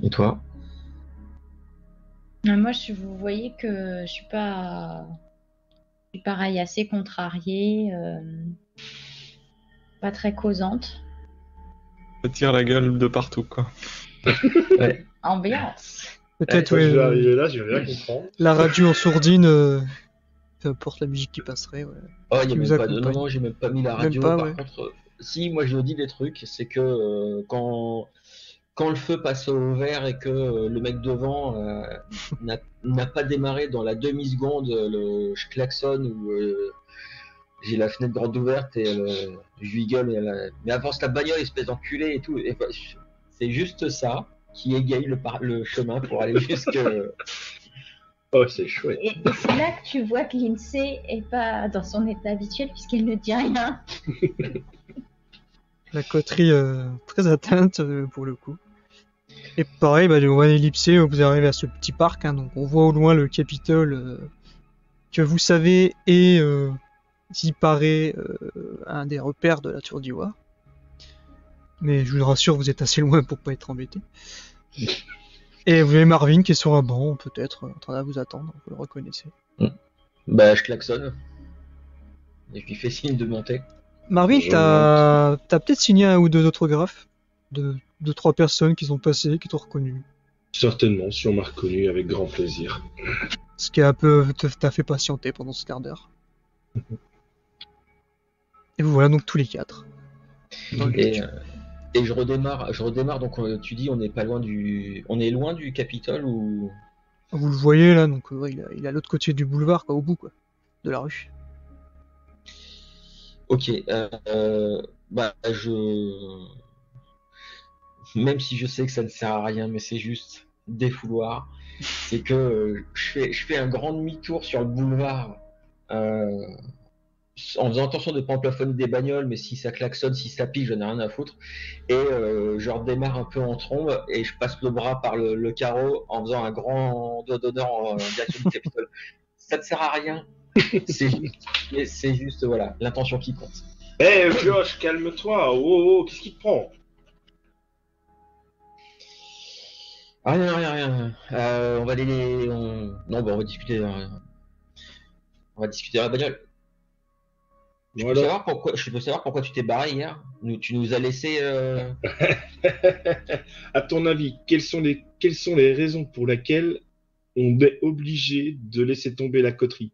Et toi? Moi, vous voyez que je suis pas... Je suis pareil, assez contrariée, pas très causante. Ça tire la gueule de partout, quoi. Ouais. Ambiance. Peut-être, je vais arriver là, je vais rien comprendre. La radio en sourdine, peu importe la musique qui passerait. Ouais. Oh, il n'y a même pas de... Non, j'ai même pas mis la radio. Par contre, si, moi je dis des trucs, c'est que quand le feu passe au vert et que le mec devant n'a pas démarré dans la demi-seconde, je klaxonne ou j'ai la fenêtre grande ouverte et je lui gueule, mais avance la bagnole, espèce d'enculé et tout. Et c'est juste ça qui égaye le chemin pour aller jusque... Oh, c'est chouette. Et c'est là que tu vois que Lindsay est pas dans son état habituel puisqu'elle ne dit rien. La coterie très atteinte pour le coup. Et pareil, bah, on va ellipser, vous arrivez à ce petit parc, hein, donc on voit au loin le Capitole que vous savez est, il paraît, un des repères de la tour d'Ivoire. Mais je vous rassure, vous êtes assez loin pour pas être embêté. Et vous avez Marvin qui est sur un banc, peut-être, en train de vous attendre, vous le reconnaissez. Bah, je klaxonne. Et je lui fais signe de monter. Marvin, Je t'as peut-être signé un ou deux autographes de 3 personnes qui sont passées, qui t'ont reconnu. Certainement, si on m'a reconnu, avec grand plaisir. Ce qui a un peu t'a fait patienter pendant ce quart d'heure. Et vous voilà donc tous les 4. Et je redémarre. Donc tu dis, on est loin du Capitole ou? Vous le voyez là, donc ouais, il est à l'autre côté du boulevard, quoi, au bout quoi, de la rue. Ok. Bah même si je sais que ça ne sert à rien, mais c'est juste défouloir. C'est que je fais un grand demi-tour sur le boulevard. En faisant attention de ne pas plafonner des bagnoles, mais si ça klaxonne, si ça pique, j'en ai rien à foutre. Et je redémarre un peu en trombe et je passe le bras par le carreau en faisant un grand doigt d'honneur en direction du Capitole. Ça ne sert à rien. C'est juste voilà, l'intention qui compte. Josh, calme-toi. Oh, qu'est-ce qui te prend? Rien. On va aller. Non, bah, on va discuter. On va discuter de la bagnole. Je peux savoir pourquoi tu t'es barré hier. Tu nous as laissé. À ton avis, quelles sont les raisons pour lesquelles on est obligé de laisser tomber la coterie?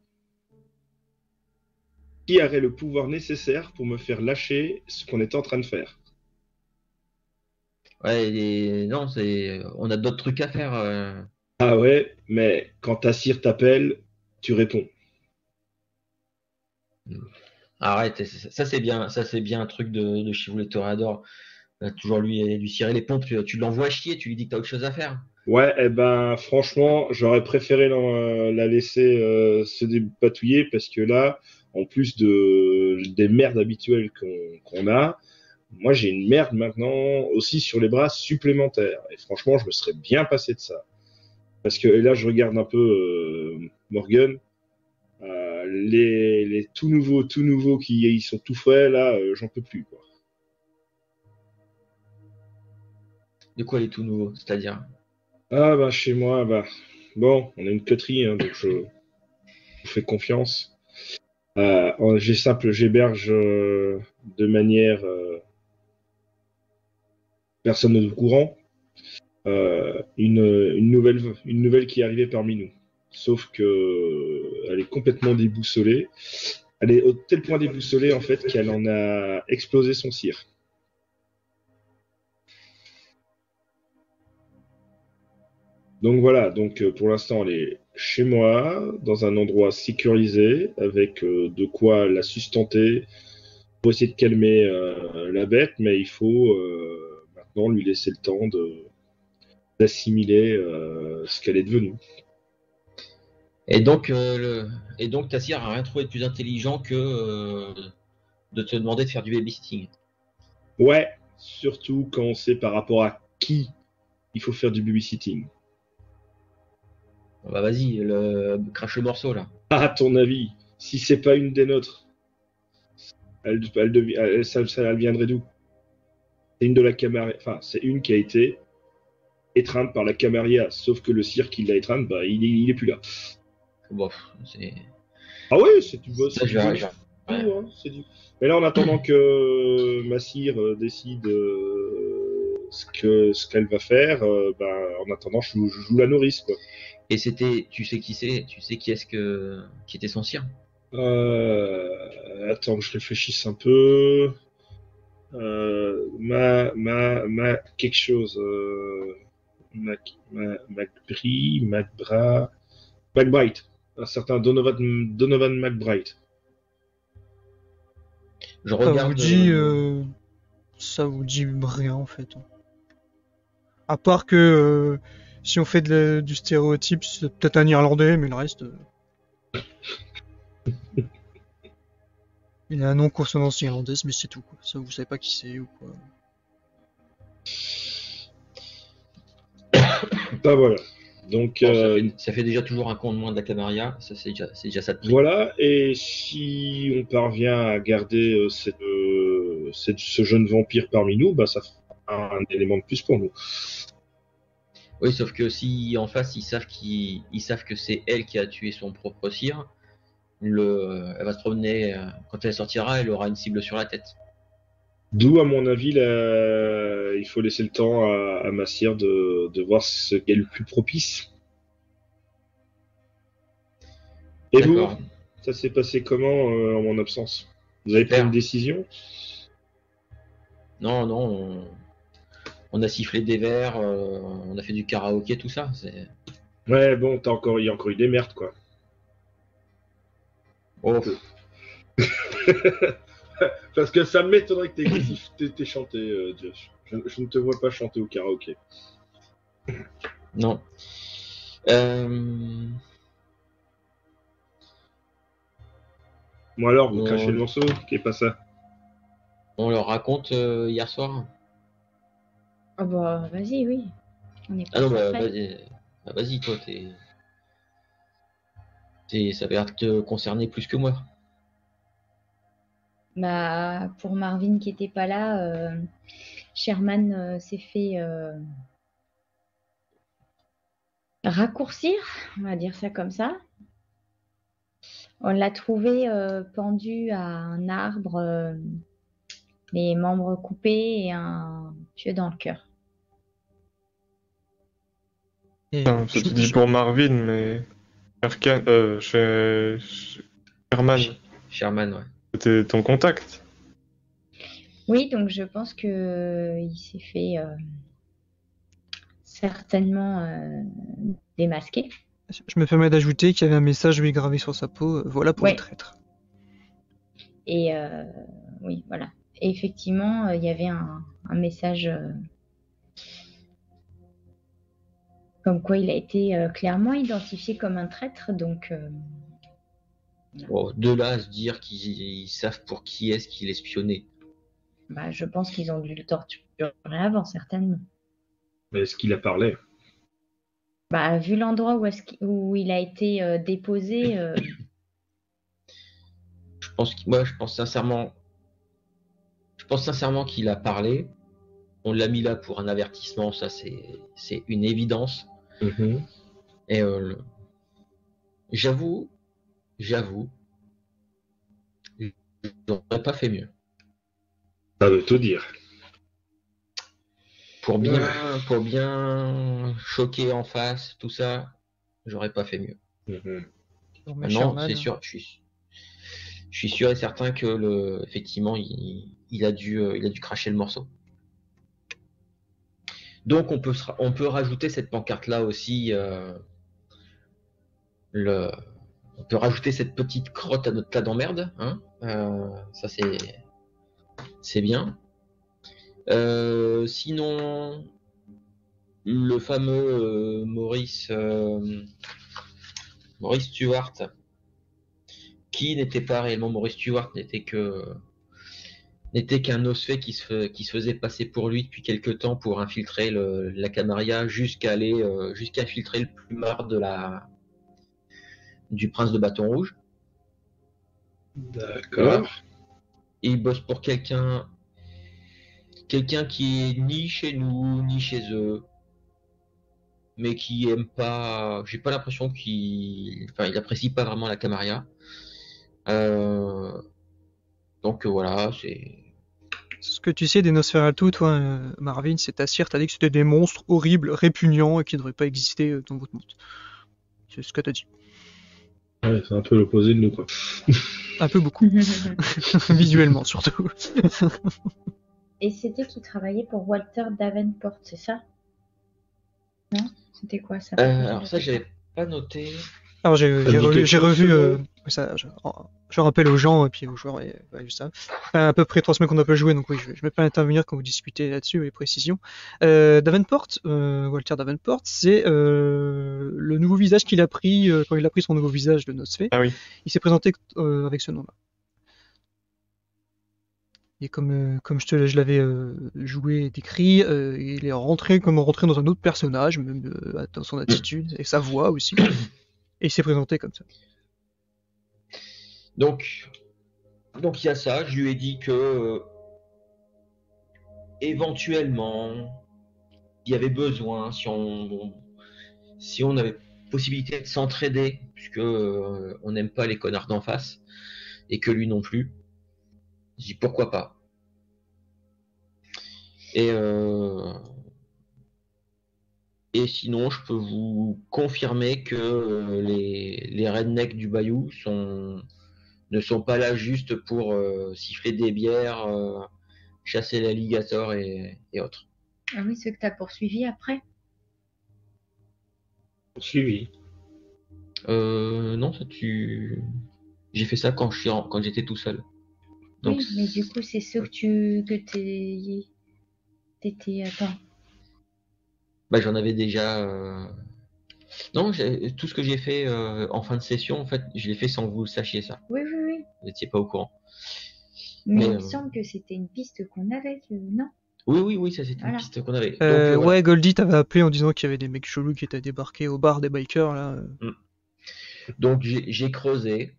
Qui aurait le pouvoir nécessaire pour me faire lâcher ce qu'on est en train de faire? Ouais, non, on a d'autres trucs à faire. Ah ouais, mais quand ta sire t'appelle, tu réponds. Arrête, ça c'est bien un truc de Chivou les Toréadors. Toujours lui cirer les pompes, tu l'envoies chier, tu lui dis que t'as autre chose à faire. Ouais, eh ben franchement, j'aurais préféré la laisser se dépatouiller parce que là, en plus des merdes habituelles qu'on a, moi j'ai une merde maintenant aussi sur les bras supplémentaires. Et franchement, je me serais bien passé de ça. Parce que et là, je regarde un peu Morgan. Les tout nouveaux qui ils sont tout frais, là, j'en peux plus, quoi. De quoi les tout nouveaux, c'est-à-dire? Ah bah chez moi, bah bon, on a une coterie, hein, donc je vous fais confiance. J'héberge de manière personne n'est au courant une nouvelle qui est arrivée parmi nous. Sauf que elle est complètement déboussolée. Elle est au tel point déboussolée en fait qu'elle en a explosé son cire. Donc voilà, pour l'instant elle est chez moi, dans un endroit sécurisé, avec de quoi la sustenter pour essayer de calmer la bête, mais il faut maintenant lui laisser le temps d'assimiler ce qu'elle est devenue. Et donc Tassir a rien trouvé de plus intelligent que de te demander de faire du babysitting. Ouais, surtout quand on sait par rapport à qui il faut faire du babysitting. Bah vas-y, crache le morceau là. À ton avis, si c'est pas une des nôtres, elle viendrait d'où? C'est une de la Camarilla, enfin c'est une qui a été étreinte par la Camarilla, sauf que le sire qui l'a étreinte, bah il est plus là. Bon, c'est. Ah ouais, c'est du boss. Mais là, en attendant que ma sire décide ce qu'elle va faire, en attendant, je joue la nourrice, quoi. Et tu sais qui c'est? Tu sais qui était son sire? Attends que je réfléchisse un peu. Quelque chose. McBride. Un certain Donovan McBride. Je regarde. Ça vous dit rien en fait. À part que si on fait du stéréotype, c'est peut-être un Irlandais, mais le reste. Il a un nom consonance irlandaise, mais c'est tout quoi. Ça vous savez pas qui c'est ou quoi. Bah voilà. Donc Bon, ça fait déjà toujours un con de moins de la Camarilla, ça c'est déjà ça de prix. voilà. Et si on parvient à garder ce jeune vampire parmi nous, bah ça fera un élément de plus pour nous. Oui, sauf que si en face ils savent que c'est elle qui a tué son propre sire, elle va se promener, quand elle sortira, elle aura une cible sur la tête. D'où, à mon avis, il faut laisser le temps à ma sire de voir ce qui est le plus propice. Et vous, D'accord. ça s'est passé comment en mon absence? Vous avez pris Super. une décision? Non, on a sifflé des verres, on a fait du karaoké, tout ça. Ouais, bon, il y a encore eu des merdes, quoi. Oh, Parce que ça m'étonnerait que t'aies chanté, Josh. Je ne te vois pas chanter au karaoké. non. Moi alors, vous On- crachez le morceau? Qu'est pas ça? On leur raconte hier soir. Ah bah, vas-y, oui. On est Ah non, pas bah, prêts. vas-y, toi, ça va te concerner plus que moi. Bah, pour Marvin qui était pas là, Sherman s'est fait raccourcir, on va dire ça comme ça. On l'a trouvé pendu à un arbre, les membres coupés et un pieu dans le cœur. Et Putain, je- tu dis je- pour Marvin, mais chez Herman, Sherman, ouais. c'était ton contact. Oui, donc je pense que il s'est fait certainement démasquer. je me permets d'ajouter qu'il y avait un message lui gravé sur sa peau, voilà pour Ouais. le traître. Et oui, voilà. Et effectivement, il y avait un message comme quoi il a été clairement identifié comme un traître. Donc, Bon, de là à se dire qu'ils savent pour qui est-ce qu'il est espionné. bah, je pense qu'ils ont dû le torturer avant, certainement. Mais est-ce qu'il a parlé? Bah, vu l'endroit où il a été déposé, Je pense sincèrement qu'il a parlé. On l'a mis là pour un avertissement, ça c'est une évidence. Mhm. Et j'avoue, j'aurais pas fait mieux. Ça veut tout dire. Pour bien choquer en face, tout ça, j'aurais pas fait mieux. Mhm. Bon, mais Maintenant, Sherman, c'est sûr, je suis sûr et certain que effectivement, il a dû cracher le morceau. Donc on peut rajouter cette pancarte là aussi, on peut rajouter cette petite crotte à notre tas d'emmerde, hein. Ça c'est bien. Sinon, le fameux Maurice Stewart, qui n'était pas réellement Maurice Stewart, n'était qu'un osfé qui se faisait passer pour lui depuis quelque temps pour infiltrer la Camarilla jusqu'à infiltrer le plumard du prince de Bâton Rouge. D'accord. Et il bosse pour quelqu'un qui est ni chez nous ni chez eux, mais qui aime pas. J'ai pas l'impression il apprécie pas vraiment la Camarilla. Donc voilà, c'est. ce que tu sais des Nosferatu, toi, Marvin, c'est ta sire, t'as dit que c'était des monstres horribles, répugnants et qui ne devraient pas exister dans votre monde. C'est ce que t'as dit. Ouais, c'est un peu l'opposé de nous, quoi. Un peu beaucoup, visuellement surtout. et c'était qu'il travaillait pour Walter Davenport, c'est ça? Non? C'était quoi ça? Alors ça, j'avais pas noté. Alors Ça me dit quelque j'ai chose, revu, ce ça, je rappelle aux gens et puis aux joueurs, et, juste ça. À peu près 3 semaines qu'on n'a pas joué, donc oui, je vais pas intervenir quand vous discutez là-dessus, les précisions. Davenport, Walter Davenport, c'est le nouveau visage qu'il a pris quand il a pris son nouveau visage de Nosfé. Ah oui. Il s'est présenté avec ce nom-là. Et comme je l'avais joué et décrit, il est rentré comme rentré dans un autre personnage, même dans son attitude et sa voix aussi. Et il s'est présenté comme ça. Donc il y a ça. Je lui ai dit que éventuellement, il y avait besoin, si on avait possibilité de s'entraider, puisque on n'aime pas les connards d'en face, et que lui non plus. Je dis pourquoi pas. Et sinon, je peux vous confirmer que les rednecks du Bayou ne sont pas là juste pour siffler des bières, chasser l'alligator et autres. Ah oui, ceux que t'as poursuivis après. Suivi. Non, j'ai fait ça quand j'étais tout seul. Donc, oui, mais du coup, c'est ceux que t'étais... Attends. Bah, j'en avais déjà... Non, tout ce que j'ai fait en fin de session, en fait, je l'ai fait sans que vous le sachiez, ça. Oui. Vous n'étiez pas au courant. Mais il me semble que c'était une piste qu'on avait, non? Oui, ça c'était une piste qu'on avait. Donc, ouais, Goldie t'avait appelé en disant qu'il y avait des mecs chelous qui étaient débarqués au bar des bikers, là. Donc j'ai creusé,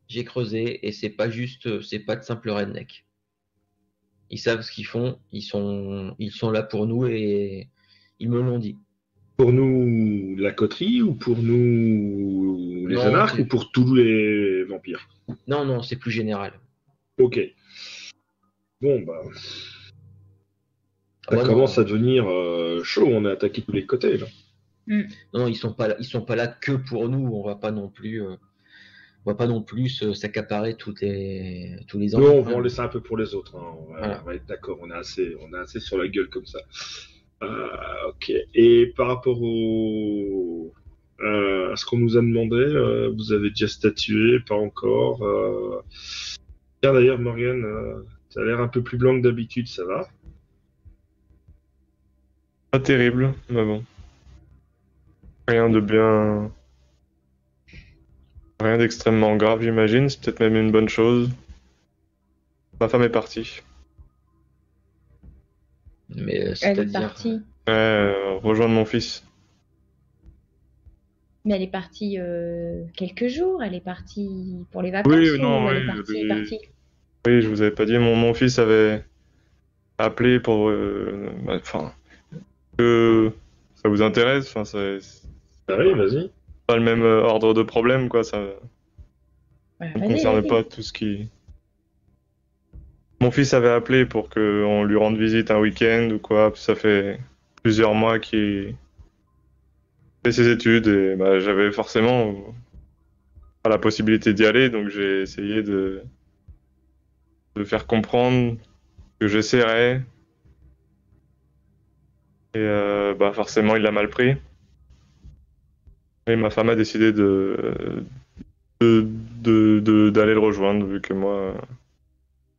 et c'est pas de simple redneck. Ils savent ce qu'ils font, ils sont là pour nous et ils me l'ont dit. Pour nous, la coterie, ou pour nous, les anarches, ou pour tous les vampires? Non, c'est plus général. Ok. Bon, bah... Ça commence à devenir chaud, on est attaqué de tous les côtés, là. Non, ils sont pas là que pour nous, on va pas non plus s'accaparer tous les enfants. Non, on va en laisser un peu pour les autres, hein. On va être d'accord, on a assez sur la gueule comme ça. Ok. Et par rapport à ce qu'on nous a demandé, vous avez déjà statué, pas encore. Tiens, d'ailleurs, Morgane, tu as l'air un peu plus blanc que d'habitude, ça va? Pas terrible, mais bon. Rien d'extrêmement grave, j'imagine. C'est peut-être même une bonne chose. Ma femme est partie. Mais elle est partie. Rejoindre mon fils. Mais elle est partie quelques jours. Elle est partie pour les vacances. Oui, elle est partie. Oui, je vous avais pas dit. Mon fils avait appelé pour, que ça vous intéresse. Enfin, oui, vas-y. Pas le même ordre de problème, quoi. Ça ne concerne pas tout ce qui. Mon fils avait appelé pour qu'on lui rende visite un week-end ou quoi. Ça fait plusieurs mois qu'il fait ses études et bah, j'avais forcément pas la possibilité d'y aller, donc j'ai essayé de faire comprendre que j'essaierais. Et bah forcément, il l'a mal pris. Et ma femme a décidé d'aller le rejoindre, vu que moi,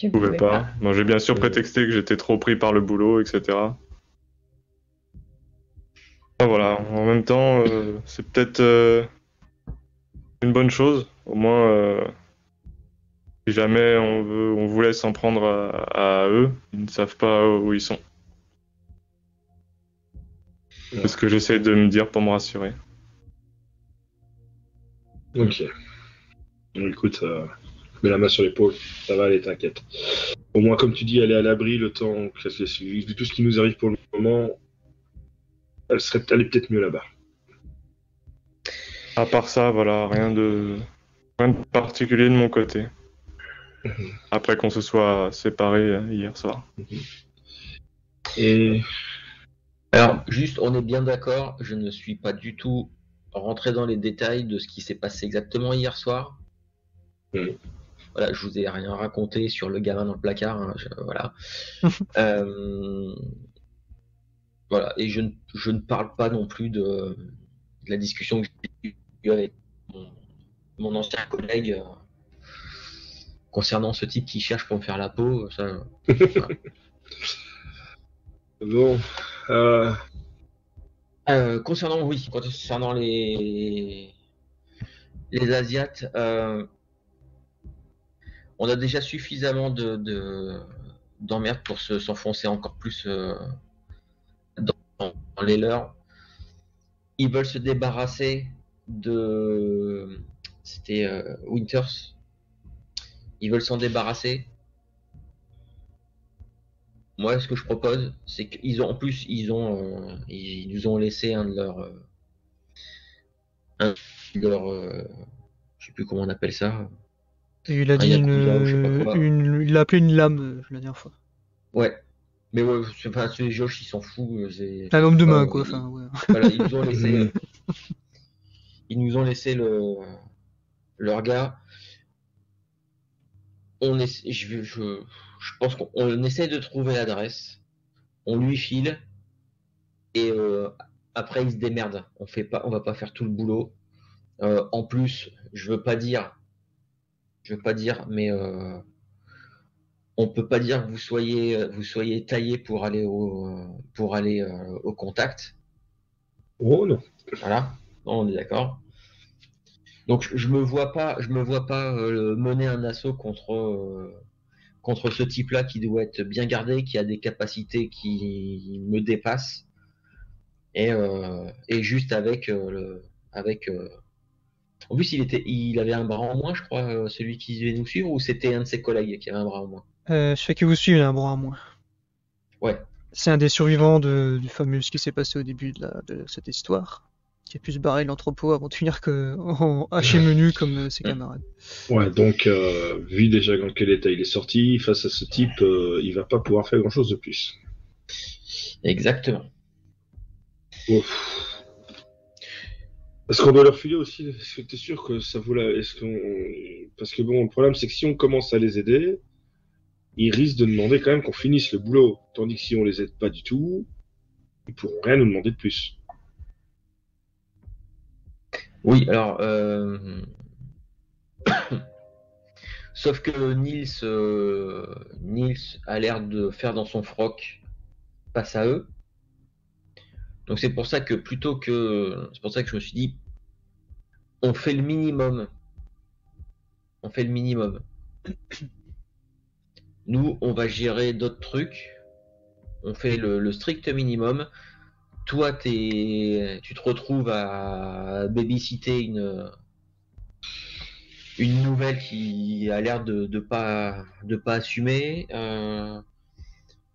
je pouvais pas. Bon, j'ai bien sûr prétexté que j'étais trop pris par le boulot, etc. Enfin, voilà, en même temps, c'est peut-être une bonne chose. Au moins, si jamais on vous laisse en prendre à eux, ils ne savent pas où ils sont. C'est ce que j'essaie de me dire pour me rassurer. Ok. Écoute, je mets la main sur l'épaule, ça va aller, t'inquiète. Au moins, comme tu dis, elle est à l'abri le temps que vu tout ce qui nous arrive pour le moment, elle est peut-être mieux là-bas. À part ça, voilà, rien de particulier de mon côté. Après qu'on se soit séparés hier soir. Et alors, juste, on est bien d'accord, je ne suis pas du tout rentré dans les détails de ce qui s'est passé exactement hier soir. Voilà, je vous ai rien raconté sur le gamin dans le placard, hein, voilà. Voilà, et je ne parle pas non plus de la discussion que j'ai eue avec mon ancien collègue concernant ce type qui cherche pour me faire la peau. Ça, voilà. Bon. Concernant les Asiates, on a déjà suffisamment d'emmerdes pour s'enfoncer encore plus dans les leurs. Ils veulent se débarrasser de... C'était Winters. Ils veulent s'en débarrasser. Moi, ce que je propose, c'est qu'ils ont, en plus, ils nous ont laissé un de leurs, je sais plus comment on appelle ça. Et il a dit Yakuza ou je sais pas quoi. il l'a appelé une lame la dernière fois. Ouais. Mais ouais, enfin, Josh, il s'en fout. Un homme de main, Ouais, quoi. Enfin, ouais. Voilà, ils nous ont laissé leur gars. Je pense qu'on essaie de trouver l'adresse. On lui file et après il se démerde. On va pas faire tout le boulot. En plus, je veux pas dire, mais on peut pas dire que vous soyez taillé pour aller au contact. Oh non. Voilà, on est d'accord. Donc je me vois pas mener un assaut contre ce type-là qui doit être bien gardé, qui a des capacités qui me dépassent, et juste avec En plus, il avait un bras en moins, je crois, celui qui devait nous suivre, ou c'était un de ses collègues qui avait un bras en moins. Celui qui vous suit, il a un bras à moins. Ouais. C'est un des survivants du fameux ce qui s'est passé au début de cette histoire, qui a pu se barrer de l'entrepôt avant de finir en haché menu comme ses camarades. Ouais, donc, vu déjà dans quel état il est sorti, face à ce type, il va pas pouvoir faire grand-chose de plus. Exactement. Ouf. Est-ce qu'on doit leur filer aussi? Est-ce que t'es sûr que ça vaut la... Parce que bon, le problème, c'est que si on commence à les aider, ils risquent de demander quand même qu'on finisse le boulot. Tandis que si on les aide pas du tout, ils pourront rien nous demander de plus. Oui, alors... Sauf que Nils a l'air de faire dans son froc face à eux. Donc c'est pour ça que je me suis dit, on fait le minimum. On fait le minimum. Nous, on va gérer d'autres trucs. On fait le strict minimum. Toi, tu te retrouves à babysitter une nouvelle qui a l'air de pas assumer.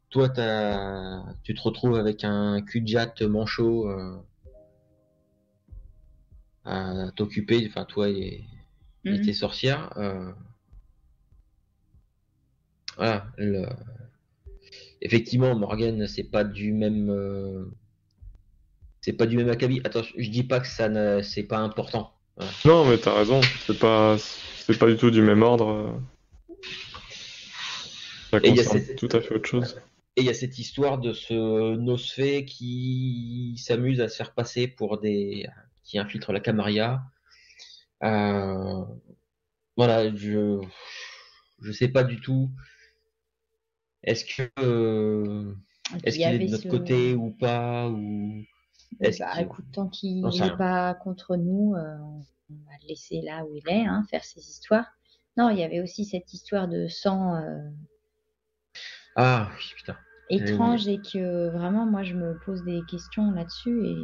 Toi, tu te retrouves avec un cul-de-jatte manchot à t'occuper. Enfin, toi et tes sorcières. Voilà. Effectivement, Morgan, c'est pas du même acabit. Attends, je dis pas que c'est pas important. Voilà. Non, mais t'as raison, c'est pas du tout du même ordre. Ça Et concerne tout à fait autre chose. Et il y a cette histoire de ce Nosfé qui s'amuse à se faire passer pour qui infiltre la Camarilla. Voilà, je sais pas du tout. Est-ce qu'il est de notre côté ou pas, ou écoute, tant qu'il n'est pas contre nous, on va le laisser là où il est, faire ses histoires. Non, il y avait aussi cette histoire de sang Ah oui, putain. étrange, et que vraiment, moi, je me pose des questions là-dessus, et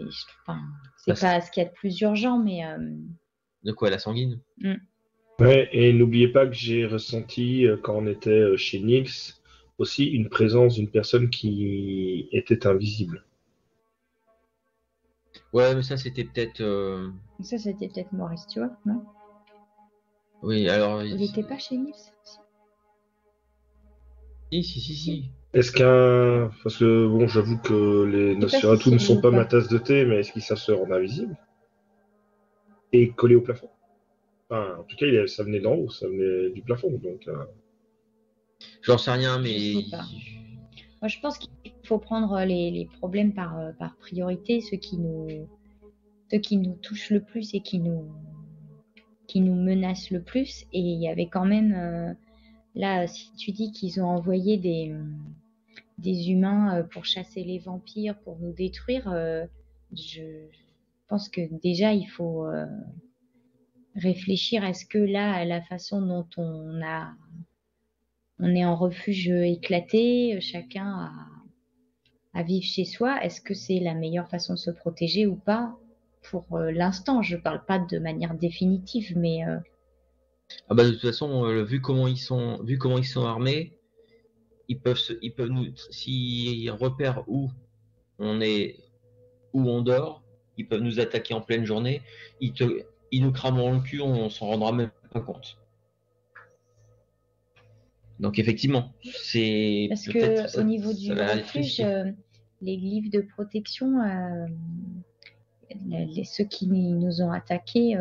c'est pas ce qu'il y a de plus urgent, mais... De quoi, la sanguine? Ouais, et n'oubliez pas que j'ai ressenti, quand on était chez Nix, aussi une présence d'une personne qui était invisible. Ouais, mais ça, c'était peut-être... Ça, c'était peut-être Maurice Stewart, non? Oui, alors... Il n'était pas chez Nils? Si. Est-ce parce que, bon, j'avoue que les Nosferatu ne sont pas ma tasse de thé, mais est-ce qu'ils savent se rendre invisibles? Et collés au plafond? Enfin, en tout cas, ça venait d'en haut, ça venait du plafond, donc... J'en sais rien, mais... Je sais pas. Moi, je pense qu'il faut prendre les problèmes par priorité, ceux qui nous touchent le plus et qui nous menacent le plus. Et il y avait quand même... là, si tu dis qu'ils ont envoyé des humains pour chasser les vampires, pour nous détruire, je pense que déjà, il faut réfléchir. Est-ce que là, la façon dont on a on est en refuge éclaté, chacun à vivre chez soi. Est-ce que c'est la meilleure façon de se protéger ou pas? Pour l'instant, je parle pas de manière définitive, mais Ah bah de toute façon, vu comment ils sont armés, ils peuvent nous, s'ils repèrent où on est, où on dort, ils peuvent nous attaquer en pleine journée. Ils te, ils nous crameront le cul, on s'en rendra même pas compte. Donc effectivement, c'est parce peut-être que au niveau du ça va être refuge, risqué. les glyphes de protection, ceux qui nous ont attaqués,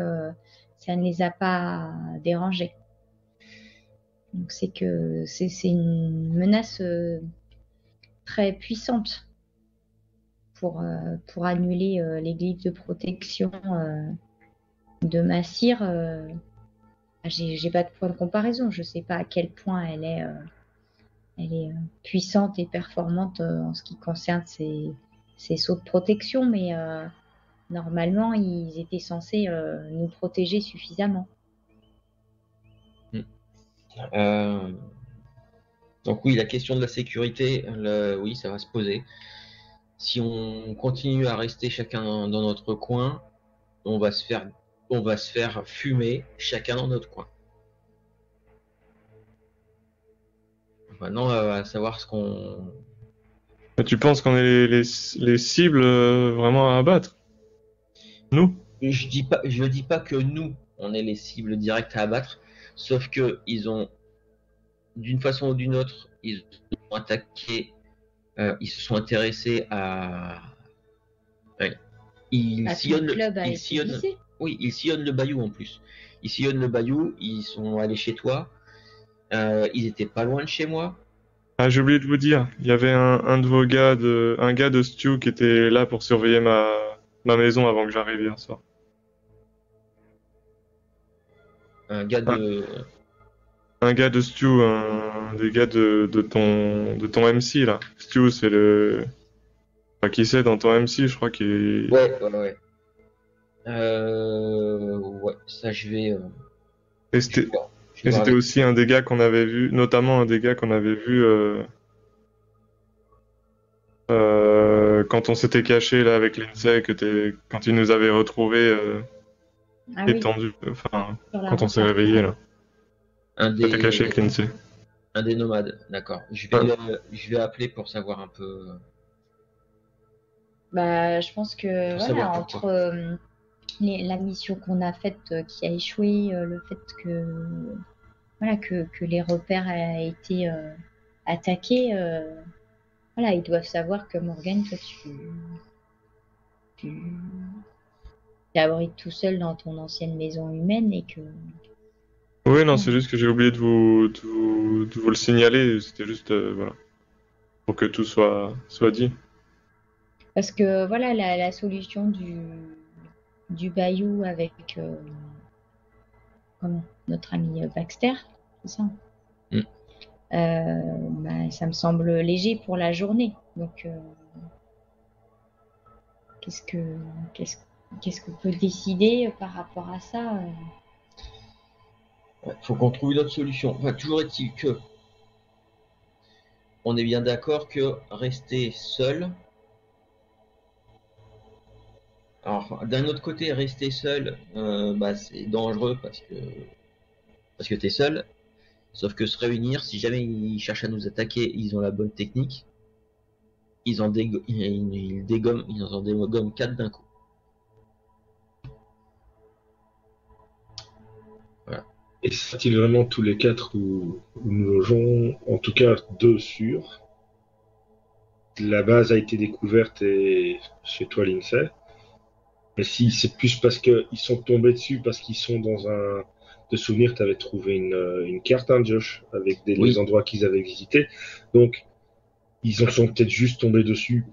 ça ne les a pas dérangés. Donc c'est que c'est une menace très puissante pour annuler les glyphes de protection de Massir. J'ai pas de point de comparaison. Je sais pas à quel point elle est puissante et performante en ce qui concerne ses sauts de protection, mais normalement, ils étaient censés nous protéger suffisamment. Euh, donc oui, la question de la sécurité, oui, ça va se poser. Si on continue à rester chacun dans notre coin, on va se faire fumer chacun dans notre coin. Maintenant, à savoir ce qu'on. Mais tu penses qu'on est les cibles vraiment à abattre? Nous? Je dis pas que nous, on est les cibles directes à abattre, sauf que ils ont, d'une façon ou d'une autre, ils ont attaqué, ils se sont intéressés à. Ouais. Ils Ah, ton sillonnent, club a ils été sillonnent, visé. oui, ils sillonnent le bayou en plus. Ils sillonnent le bayou, ils sont allés chez toi, ils étaient pas loin de chez moi. Ah, j'ai oublié de vous dire, il y avait un de vos un gars de Stew qui était là pour surveiller ma maison avant que j'arrive hier soir. Un gars de. Un gars de Stew, un des gars de ton MC là. Stew, c'est le. Enfin, qui c'est dans ton MC, je crois qu'il. Ouais, ouais, ouais. Ouais, ça je vais. Et Je vais c'était voir. Je vais et voir c'était avec. aussi un des gars qu'on avait vu, notamment un des gars qu'on avait vu quand on s'était caché là avec Lindsay, quand il nous avait retrouvés Ah oui, étendus, enfin, sur la quand on s'est rampart. réveillé là. Un T'étais caché des. avec Lindsay. Un des nomades, d'accord. Ouais. Je vais appeler pour savoir un peu. Bah, je pense que Pour voilà, savoir entre pourquoi. la mission qu'on a faite qui a échoué, le fait que voilà que les repères aient été attaqués, voilà, ils doivent savoir que Morgane, toi, tu t'abrites tout seul dans ton ancienne maison humaine et que Oui, non, voilà. c'est juste que j'ai oublié de vous le signaler. C'était juste, voilà, pour que tout soit dit. Parce que voilà, la solution du bayou avec comment, notre ami Baxter, c'est ça? Mm. Bah, ça me semble léger pour la journée. Donc, qu'est-ce que qu'est-ce qu'on peut décider par rapport à ça? Ouais, faut qu'on trouve une autre solution. Enfin, toujours est-il que on est bien d'accord que rester seul. Alors, d'un autre côté, rester seul, bah, c'est dangereux parce que t'es seul. Sauf que se réunir, si jamais ils cherchent à nous attaquer, ils ont la bonne technique. Ils en dégomment, ils en dégomment 4 d'un coup. Voilà. Et sont-ils vraiment tous les quatre où nous logeons? En tout cas, deux sûrs. La base a été découverte et chez toi, Lindsay. Mais si c'est plus parce qu'ils sont tombés dessus, parce qu'ils sont dans un. De souvenir, tu avais trouvé une carte, hein, Josh, avec les Oui. endroits qu'ils avaient visités. Donc, ils en sont peut-être juste tombés dessus,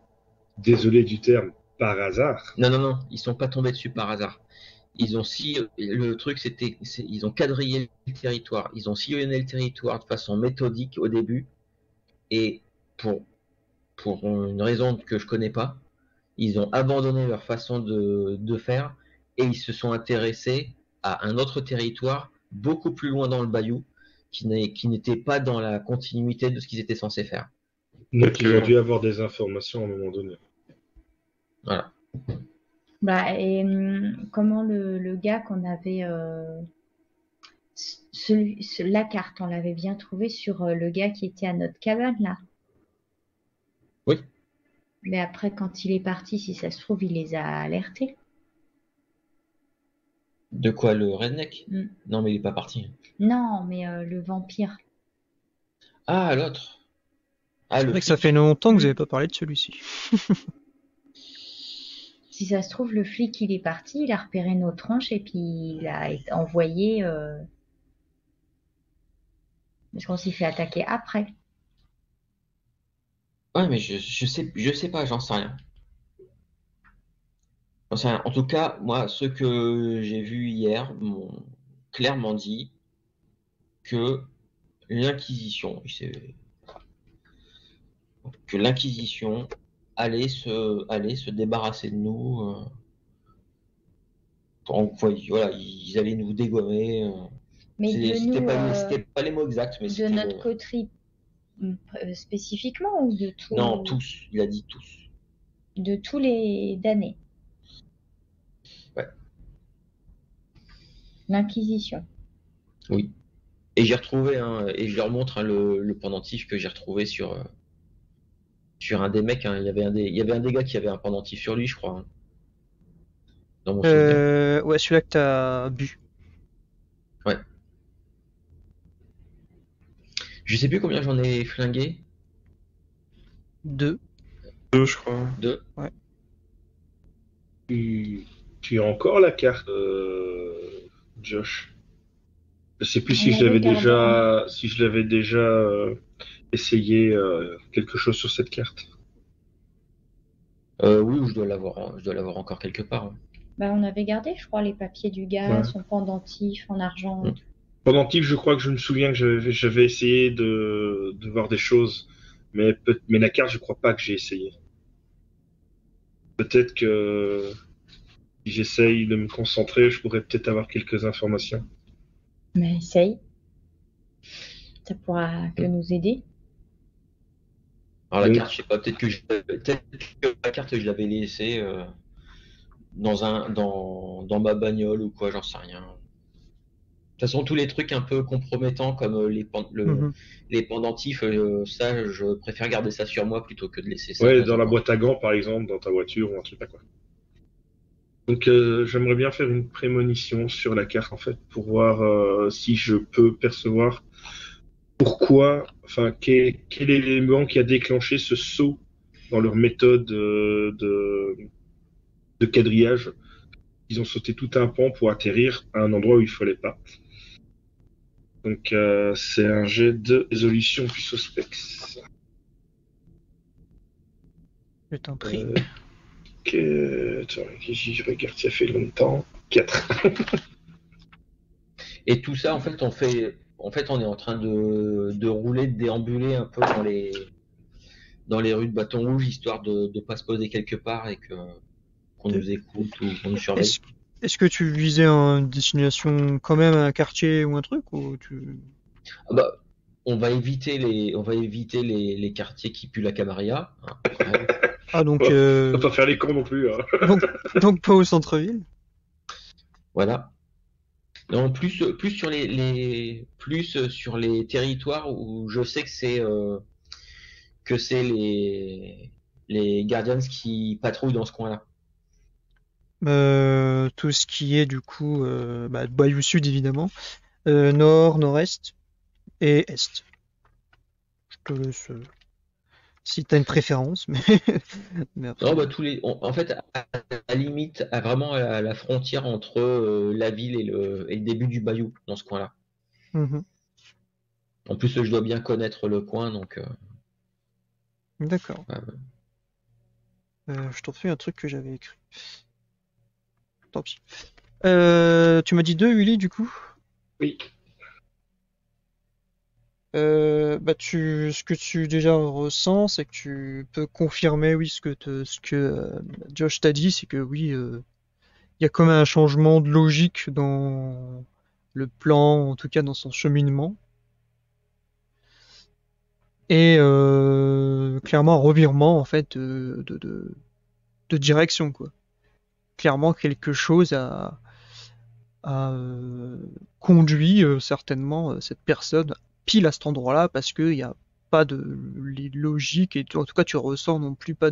désolé du terme, par hasard. Non, non, non, ils sont pas tombés dessus par hasard. Le truc, ils ont quadrillé le territoire. Ils ont sillonné le territoire de façon méthodique au début. Et pour une raison que je connais pas, ils ont abandonné leur façon de faire et ils se sont intéressés à un autre territoire beaucoup plus loin dans le bayou qui n'étaient pas dans la continuité de ce qu'ils étaient censés faire. Donc ils ont dû avoir des informations à un moment donné. Voilà. Bah, et comment le gars qu'on avait. La carte, on l'avait bien trouvée sur le gars qui était à notre cabane là. Oui. Mais après, quand il est parti, si ça se trouve, il les a alertés. De quoi, le redneck? Mm. Non, mais il est pas parti. Non, mais le vampire. Ah, l'autre. Ah, C'est le vrai que ça flic. fait longtemps que vous n'avez pas parlé de celui-ci. Si ça se trouve, le flic, il est parti, il a repéré nos tronches et puis il a été envoyé. Parce qu'on s'est fait attaquer après. Ouais, mais je sais pas, j'en sais rien. J'en sais rien. En tout cas, moi, ceux que j'ai vus hier m'ont clairement dit que l'Inquisition, que l'Inquisition allait se débarrasser de nous. Donc, voilà, ils allaient nous dégommer. Mais C'était pas les mots exacts, mais de c'était notre coterie spécifiquement ou de tout. Non, tous. Il a dit tous. De tous les damnés. Ouais. L'Inquisition. Oui. Et j'ai retrouvé, et je leur montre le pendentif que j'ai retrouvé sur un des mecs. Il y avait un des gars qui avait un pendentif sur lui, je crois. Hein, dans mon souvenir. Ouais, celui-là que t'as bu. Ouais. Je sais plus combien j'en ai flingué. 2. 2, je crois. 2. Ouais. Tu as encore la carte, Josh? Je sais plus si On je l'avais avait déjà, si je l'avais déjà essayé quelque chose sur cette carte. Oui, je dois l'avoir encore quelque part. Hein. Bah, on avait gardé, je crois, les papiers du gars, Ouais. son pendentif en argent. Pendentif, je crois que je me souviens que j'avais essayé de voir des choses, mais la carte, je crois pas que j'ai essayé. Peut-être que si j'essaye de me concentrer, je pourrais peut-être avoir quelques informations. Mais essaye. Ça pourra que nous aider. Alors la Oui. carte, je sais pas, peut-être que la carte je l'avais laissée dans ma bagnole ou quoi, j'en sais rien. De toute façon, tous les trucs un peu compromettants comme les pendentifs, ça, je préfère garder ça sur moi plutôt que de laisser ça Ouais, dans dans un la coin. boîte à gants, par exemple, dans ta voiture ou un truc là, quoi. Donc, j'aimerais bien faire une prémonition sur la carte, en fait, pour voir si je peux percevoir pourquoi, enfin, quel est l'élément qui a déclenché ce saut dans leur méthode de quadrillage. Ils ont sauté tout un pan pour atterrir à un endroit où il fallait pas. Donc, c'est un jet de résolution puis suspex. Je t'en prie. Attends, je regarde, ça fait longtemps. 4. Et tout ça, en fait, on est en train de rouler, de déambuler un peu dans les rues de Bâton Rouge, histoire de ne pas se poser quelque part et qu'on nous écoute ou qu'on nous surveille. Est-ce que tu visais une destination quand même, un quartier ou un truc, ou Ah bah, on va éviter les quartiers qui puent la Camarilla. Hein, ouais. Ah, donc, On va pas faire les cons non plus. Hein. donc pas au centre-ville. Voilà. Non, plus sur plus sur les territoires où je sais que c'est les Guardians qui patrouillent dans ce coin-là. Tout ce qui est du coup Bayou Sud évidemment, Nord, Nord-Est et Est. Je te laisse si t'as une préférence, mais après. Non, bah en fait, à la limite, vraiment à la frontière entre la ville et le début du bayou dans ce coin-là. Mhm. En plus, je dois bien connaître le coin, donc. D'accord. Ouais. Je t'en fais un truc que j'avais écrit. Tant pis. Tu m'as dit 2, Willy, du coup? Oui. Ce que tu déjà ressens, c'est que tu peux confirmer, oui, ce que Josh t'a dit, c'est que oui, il y a quand même un changement de logique dans le plan, en tout cas dans son cheminement. et clairement un revirement en fait de direction quoi. Clairement quelque chose a conduit certainement cette personne pile à cet endroit-là parce qu'il n'y a pas de logique et en tout cas tu ressens non plus pas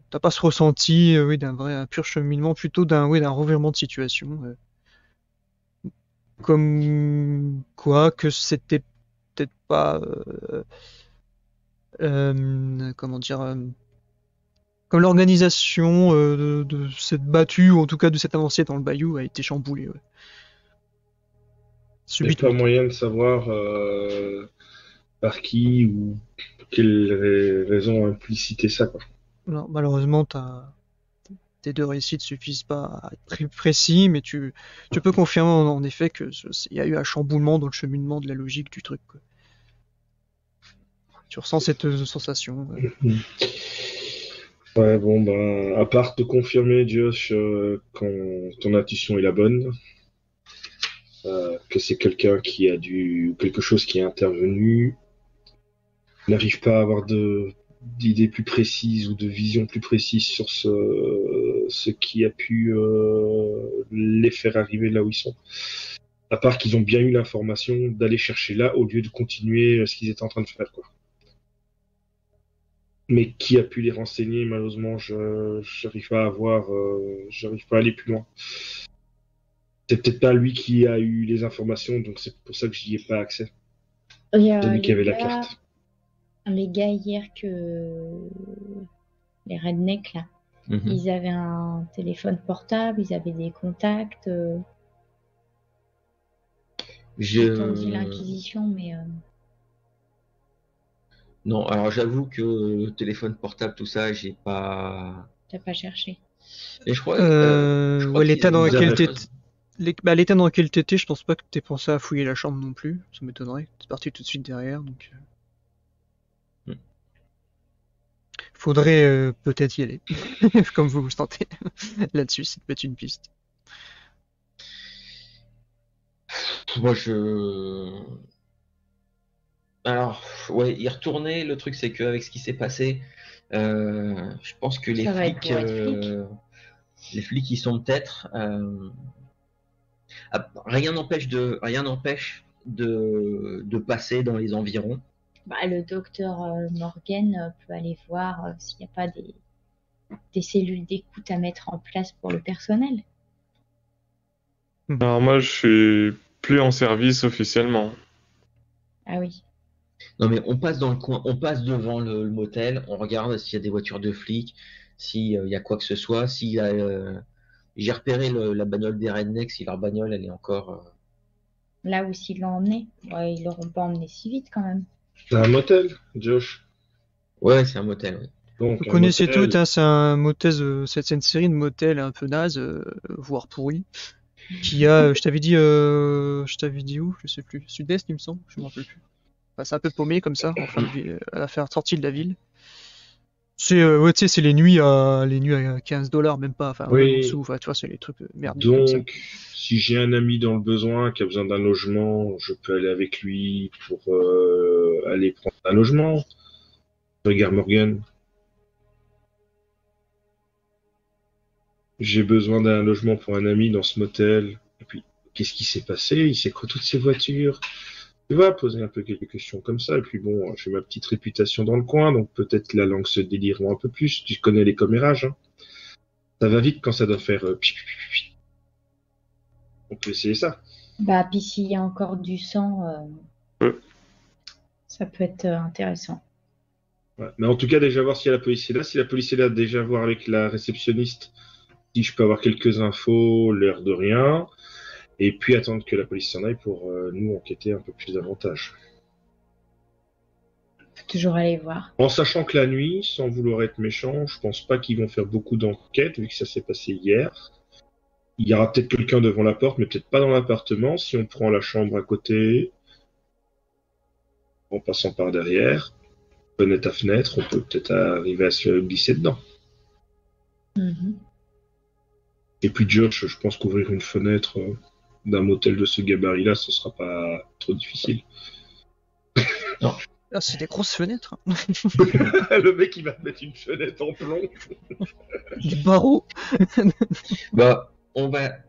t'as pas ce ressenti oui, d'un vrai un pur cheminement plutôt d'un revirement de situation comme quoi que c'était peut-être pas comment dire comme l'organisation de cette battue ou en tout cas de cette avancée dans le bayou a été chamboulée ouais. Il n'y a pas Subitement. moyen de savoir par qui ou quelle raison impliciter ça, quoi. Non, malheureusement, tes deux récits ne suffisent pas à être très précis, mais tu peux confirmer en effet il y a eu un chamboulement dans le cheminement de la logique du truc, quoi. Tu ressens cette sensation. Ouais, bon, ben, à part te confirmer, Josh, quand ton intuition est la bonne, que c'est quelqu'un qui a quelque chose qui est intervenu, n'arrive pas à avoir d'idées plus précises ou de vision plus précise sur ce qui a pu les faire arriver là où ils sont. À part qu'ils ont bien eu l'information d'aller chercher là au lieu de continuer ce qu'ils étaient en train de faire, quoi. Mais qui a pu les renseigner, malheureusement, j'arrive pas à voir, j'arrive pas à aller plus loin. C'est peut-être pas lui qui a eu les informations, donc c'est pour ça que j'y ai pas accès. Il y a C'est lui qui les avait la gars, carte. les gars hier les rednecks là, Mhm. ils avaient un téléphone portable, ils avaient des contacts. Ils t'ont dit l'Inquisition, mais Non, alors j'avoue que le téléphone portable, tout ça, j'ai pas. t'as pas cherché. Et je crois Ouais, qu'ils avaient lequel une- t'étais- l'état dans lequel t'étais, je pense pas que t'aies pensé à fouiller la chambre non plus. Ça m'étonnerait. T'es parti tout de suite derrière, donc. Faudrait peut-être y aller. Comme vous vous sentez là-dessus, c'est peut-être une piste. Moi, Alors, ouais, y retourner, le truc, c'est qu'avec ce qui s'est passé, je pense que Ça va être pour être flic. les flics, ils sont peut-être. Rien n'empêche de passer dans les environs. Bah, le docteur Morgan peut aller voir s'il n'y a pas des cellules d'écoute à mettre en place pour le personnel. Alors moi, je suis plus en service officiellement. Ah oui. Non, mais on passe dans le coin, on passe devant le motel, on regarde s'il y a des voitures de flics, s'il y a quoi que ce soit. J'ai repéré la bagnole des rednecks, si leur bagnole, elle est encore. Là où s'ils l'ont emmené, ouais, ils l'auront pas emmené si vite quand même. C'est un motel, Josh. Ouais, c'est un motel, oui. Donc, Vous un connaissez motel, tout, hein, c'est un motel, c'est une série de motels un peu naze, voire pourris, qui a, je t'avais dit où, je sais plus, Sud-Est il me semble, je me rappelle plus. Enfin, c'est un peu paumé comme ça, en fin de ville, à la sortie de la ville. C'est, ouais, tu sais, c'est les nuits à $15, même pas, enfin, même en oui. dessous, enfin, tu vois, c'est les trucs merdiques comme ça. Donc, si j'ai un ami dans le besoin qui a besoin d'un logement, je peux aller avec lui pour aller prendre un logement. Regarde Morgan. J'ai besoin d'un logement pour un ami dans ce motel. Et puis, qu'est-ce qui s'est passé? Il sait quoi toutes ces voitures? Tu vas poser un peu quelques questions comme ça. Et puis bon, j'ai ma petite réputation dans le coin, donc peut-être la langue se délirera un peu plus. Tu connais les commérages, hein. Ça va vite quand ça doit faire On peut essayer ça. Bah, puis s'il y a encore du sang, ça peut être intéressant. Ouais. Mais en tout cas, déjà voir si la police est là. Si la police est là, déjà voir avec la réceptionniste si je peux avoir quelques infos, l'air de rien. Et puis attendre que la police s'en aille pour nous enquêter un peu plus davantage. Faut toujours aller voir. En sachant que la nuit, sans vouloir être méchant, je pense pas qu'ils vont faire beaucoup d'enquêtes vu que ça s'est passé hier. Il y aura peut-être quelqu'un devant la porte, mais peut-être pas dans l'appartement. Si on prend la chambre à côté, en passant par derrière, fenêtre à fenêtre, on peut peut-être arriver à se glisser dedans. Mhm. Et puis Josh, je pense qu'ouvrir une fenêtre d'un motel de ce gabarit-là, ce sera pas trop difficile. Ah, c'est des grosses fenêtres. Le mec, il va te mettre une fenêtre en plomb. Du barreau. Bah, on va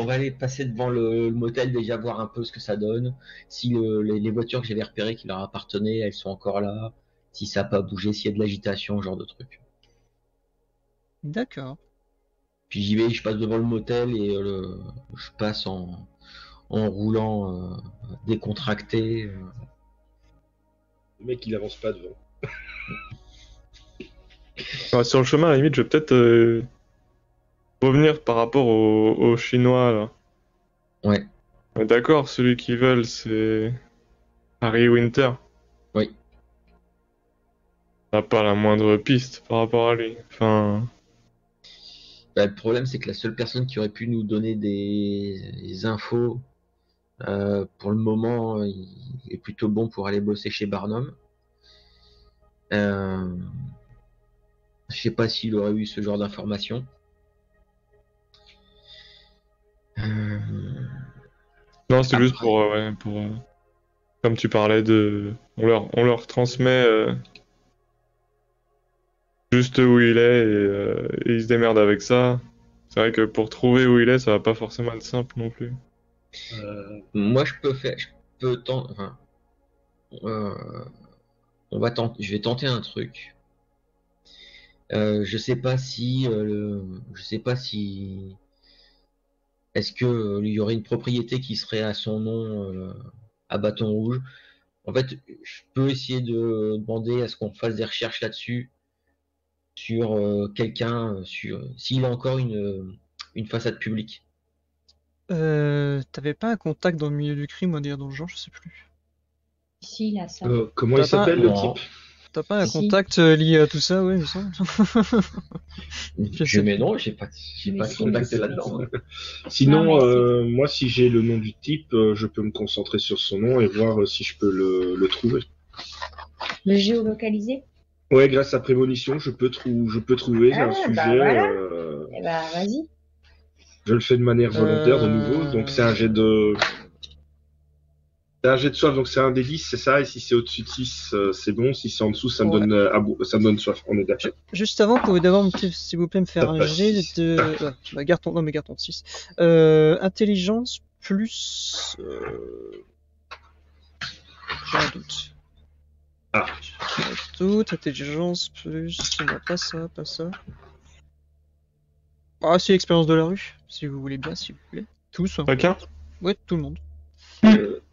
aller passer devant le motel déjà voir un peu ce que ça donne. Si les voitures que j'avais repérées qui leur appartenaient, elles sont encore là. Si ça n'a pas bougé, s'il y a de l'agitation, ce genre de truc. D'accord. Puis j'y vais, je passe devant le motel et je passe en roulant décontracté. Le mec, il avance pas devant. Ouais, sur le chemin, à la limite, je vais peut-être revenir par rapport aux Chinois, là. Ouais, Ouais, d'accord, celui qu'ils veulent, c'est Harry Winter. oui. T'as pas la moindre piste par rapport à lui. Enfin, Bah, le problème, c'est que la seule personne qui aurait pu nous donner des infos, pour le moment, il est plutôt bon pour aller bosser chez Barnum. Je sais pas s'il aurait eu ce genre d'informations. non, c'est juste Après- pour comme tu parlais de, on leur transmet juste où il est et il se démerde avec ça. C'est vrai que pour trouver où il est, ça va pas forcément être simple non plus. Moi, je peux tenter, enfin, je vais tenter un truc. Je sais pas si, est-ce que il y aurait une propriété qui serait à son nom à Bâton Rouge. En fait, je peux essayer de demander à ce qu'on fasse des recherches là-dessus sur quelqu'un, sur s'il a encore une façade publique. T'avais pas un contact dans le milieu du crime, on dire dans le genre, je sais plus. Si, là, ça. Comment T'as il s'appelle, pas- le Non. type? T'as pas un Si. contact lié à tout ça, ouais, il me semble. Je sais Mais plus. non, j'ai pas Mais de si, contact mais si, là-dedans. mais Sinon, Non, mais moi, si j'ai le nom du type, je peux me concentrer sur son nom et voir si je peux le trouver. Le géolocaliser? Ouais, grâce à Prémonition, je peux trouver Ah, un bah sujet. voilà. Eh bah, vas-y. Je le fais de manière volontaire de nouveau, donc c'est un jet de soif, donc c'est un des 10, c'est ça, et si c'est au-dessus de 6, c'est bon, si c'est en dessous, ça me Ouais. donne ça me donne soif, on est d'accord. Juste avant, pouvez d'abord, s'il vous plaît, me faire Ça un passe jet six. de. Bah, garde ton. Non, mais garde ton 6. Intelligence plus. J'ai un doute. Ah. J'ai un doute. Intelligence plus. Non, pas ça, pas ça. Ah, c'est expérience de la rue, si vous voulez bien, si vous voulez. Tous, hein. Chacun? Ouais, tout le monde.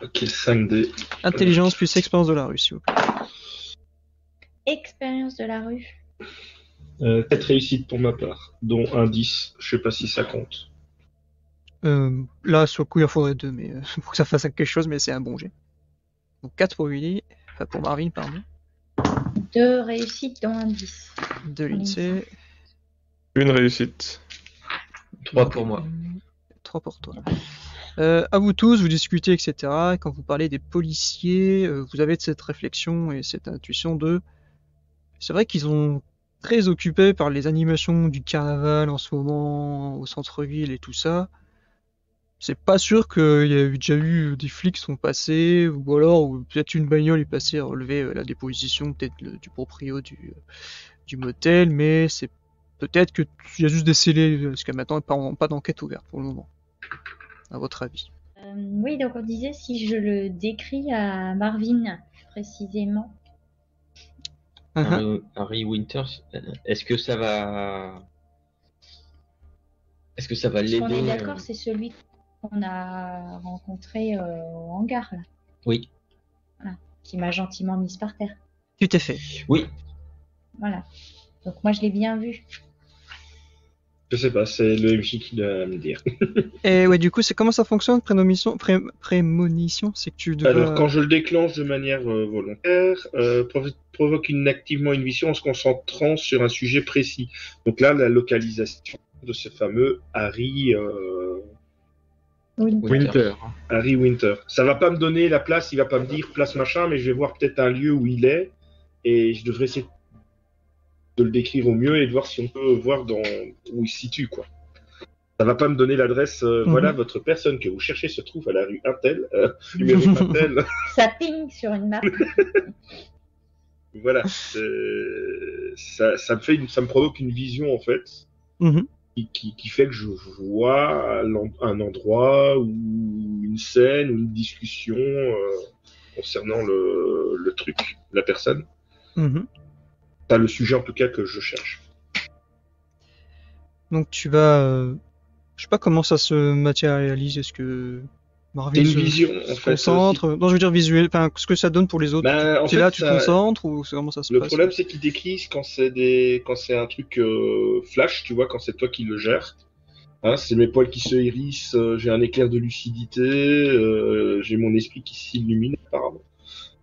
Ok, 5D. Intelligence plus expérience de la rue, s'il vous plaît. Expérience de la rue. 4 réussites pour ma part, dont un 10, je sais pas si ça compte. Là, sur le coup, il en faudrait 2, mais pour que ça fasse quelque chose, mais c'est un bon jet. Donc 4 pour Willy, enfin pour Marvin, pardon. 2 réussites, dont un 10. 2 Lindsay, Une réussite. 3 pour moi. 3 pour toi. À vous tous, vous discutez, etc. Et quand vous parlez des policiers, vous avez cette réflexion et cette intuition de... C'est vrai qu'ils sont très occupés par les animations du carnaval en ce moment, au centre-ville et tout ça. C'est pas sûr qu'il y a déjà eu des flics qui sont passés, ou alors ou peut-être une bagnole est passée à relever la déposition peut-être du proprio du motel, mais c'est peut-être qu'il y a juste des scellés jusqu'à maintenant, pas d'enquête ouverte pour le moment. À votre avis? Oui, donc on disait si je le décris à Marvin précisément. Harry Winters, est-ce que ça va l'aider? On est d'accord, c'est celui qu'on a rencontré au hangar, là, Oui. qui m'a gentiment mise par terre. Tu t'es fait. Oui. Voilà. Donc moi, je l'ai bien vu. Je sais pas, c'est le MJ qui doit me dire. Et ouais, du coup, c'est comment ça fonctionne, prémonition, c'est que tu dois... Alors, quand je le déclenche de manière volontaire, provoque activement une vision en se concentrant sur un sujet précis. Donc là, la localisation de ce fameux Harry Winter. Ça va pas me donner la place, il va pas me dire place machin, mais je vais voir peut-être un lieu où il est, et je devrais essayer de le décrire au mieux et de voir si on peut voir où il se situe, quoi. Ça va pas me donner l'adresse. Voilà, votre personne que vous cherchez se trouve à la rue Intel, numéro Intel. Ça ping sur une map. Voilà, ça me provoque une vision en fait, qui fait que je vois un endroit ou une scène ou une discussion concernant le truc, la personne. C'est le sujet en tout cas que je cherche. Donc tu vas, je sais pas comment ça se matérialise. Est-ce que Marvin C'est une vision en fait. concentre? Non, je veux dire visuel. Enfin, ce que ça donne pour les autres. En C'est fait, là, tu te concentres ou c'est comment ça se Le passe? problème, c'est qu'il décrit quand c'est un truc flash, tu vois, quand c'est toi qui le gères. Hein, c'est mes poils qui se hérissent, j'ai un éclair de lucidité, j'ai mon esprit qui s'illumine apparemment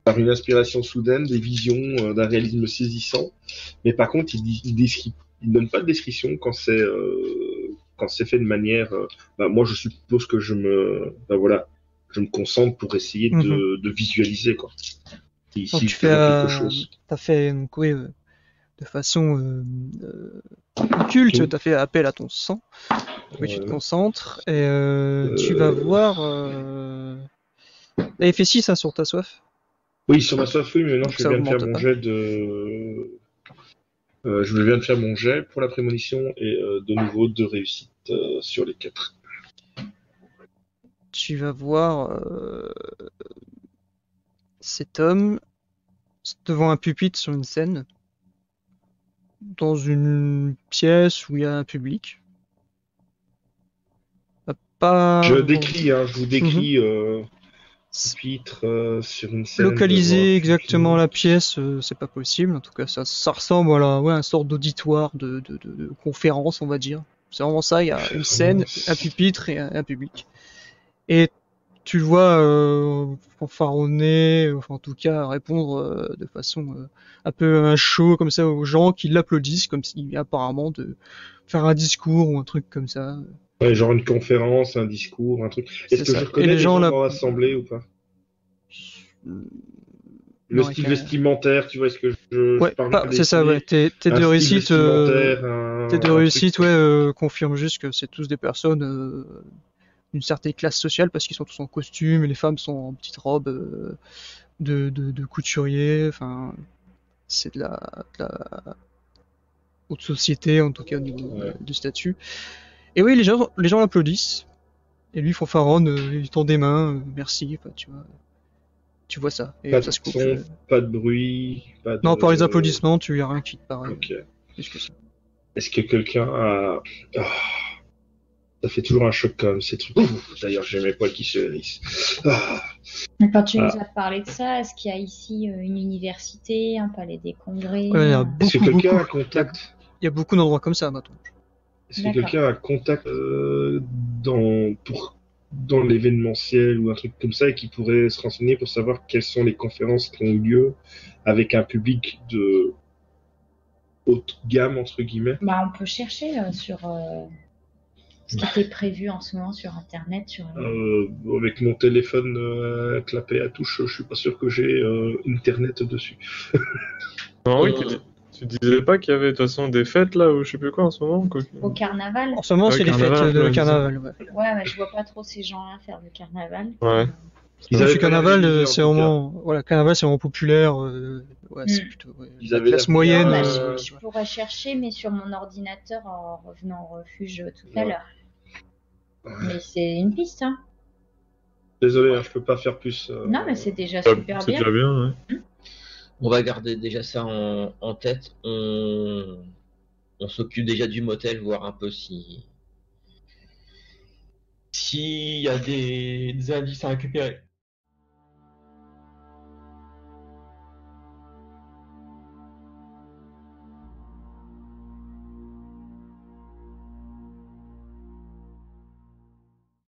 par une inspiration soudaine, des visions d'un réalisme saisissant. Mais par contre, il donne pas de description quand c'est fait de manière. Moi, je suppose que je me concentre pour essayer de visualiser quoi. Donc Si tu je fais quelque chose. t'as fait donc oui, de façon occulte, t'as fait appel à ton sang. Oui, tu te concentres et tu vas voir. T'avais fait 6 hein, sur ta soif. Oui, sur ma soif, oui, mais maintenant Donc je ça viens de faire augmente mon pas. jet de. Je viens de faire mon jet pour la prémonition et de nouveau 2 réussites sur les 4. Tu vas voir cet homme devant un pupitre sur une scène, dans une pièce où il y a un public. Pas Je vous décris pupitre sur une scène. localiser exactement la pièce, c'est pas possible. En tout cas, ça ressemble à une sorte d'auditoire de conférence, on va dire. C'est vraiment ça. Il y a une scène, un pupitre et un public. Et tu le vois fanfaronner, enfin en tout cas répondre de façon un peu un show comme ça aux gens qui l'applaudissent, comme s'il vient apparemment de faire un discours ou un truc comme ça. Ouais, genre une conférence, un discours, un truc. Est-ce que je reconnais les gens dans l'assemblée ou pas? Le style vestimentaire, tu vois, est-ce que ouais, c'est ça, ouais. Tes deux réussites, confirment juste que c'est tous des personnes d'une certaine classe sociale parce qu'ils sont tous en costume et les femmes sont en petites robes de couturier. Enfin, c'est de la haute société en tout cas au niveau du statut. Et oui, les gens l'applaudissent et lui fanfaronne, il tend des mains, merci. Enfin, tu vois ça. Et pas ça de se coupe. Son, pas de bruit, pas de... Non, par les applaudissements, tu y a rien qui te paraît. Ok. Plus que ça. Est-ce que quelqu'un a... Ça fait toujours un choc quand même, ces trucs. D'ailleurs, j'ai mes poils qui se hérissent. Quand tu nous as parlé de ça, est-ce qu'il y a ici une université, un palais des congrès? Ouais, il y a Est-ce que quelqu'un a contact? Il y a beaucoup d'endroits comme ça maintenant. Est-ce que quelqu'un a contact dans l'événementiel ou un truc comme ça et qui pourrait se renseigner pour savoir quelles sont les conférences qui ont eu lieu avec un public de haute gamme, entre guillemets? On peut chercher sur ce qui était prévu en ce moment sur Internet. Avec mon téléphone clapé à touche, je suis pas sûr que j'ai Internet dessus. Non, oui, tu disais pas qu'il y avait de toute façon des fêtes là ou je sais plus quoi en ce moment quoi. Au carnaval. En ce moment, c'est les fêtes de carnaval. Ouais, mais je vois pas trop ces gens-là faire le carnaval. Ouais. Le carnaval, c'est vraiment, carnaval, c'est vraiment populaire. C'est plutôt la classe moyenne. Je pourrais chercher, mais sur mon ordinateur en revenant au refuge tout à l'heure. Mais c'est une piste, hein. Désolé, je peux pas faire plus. Non, mais c'est déjà super bien. C'est déjà bien, ouais. On va garder déjà ça en tête. On s'occupe déjà du motel, voir un peu s'il y a des indices à récupérer.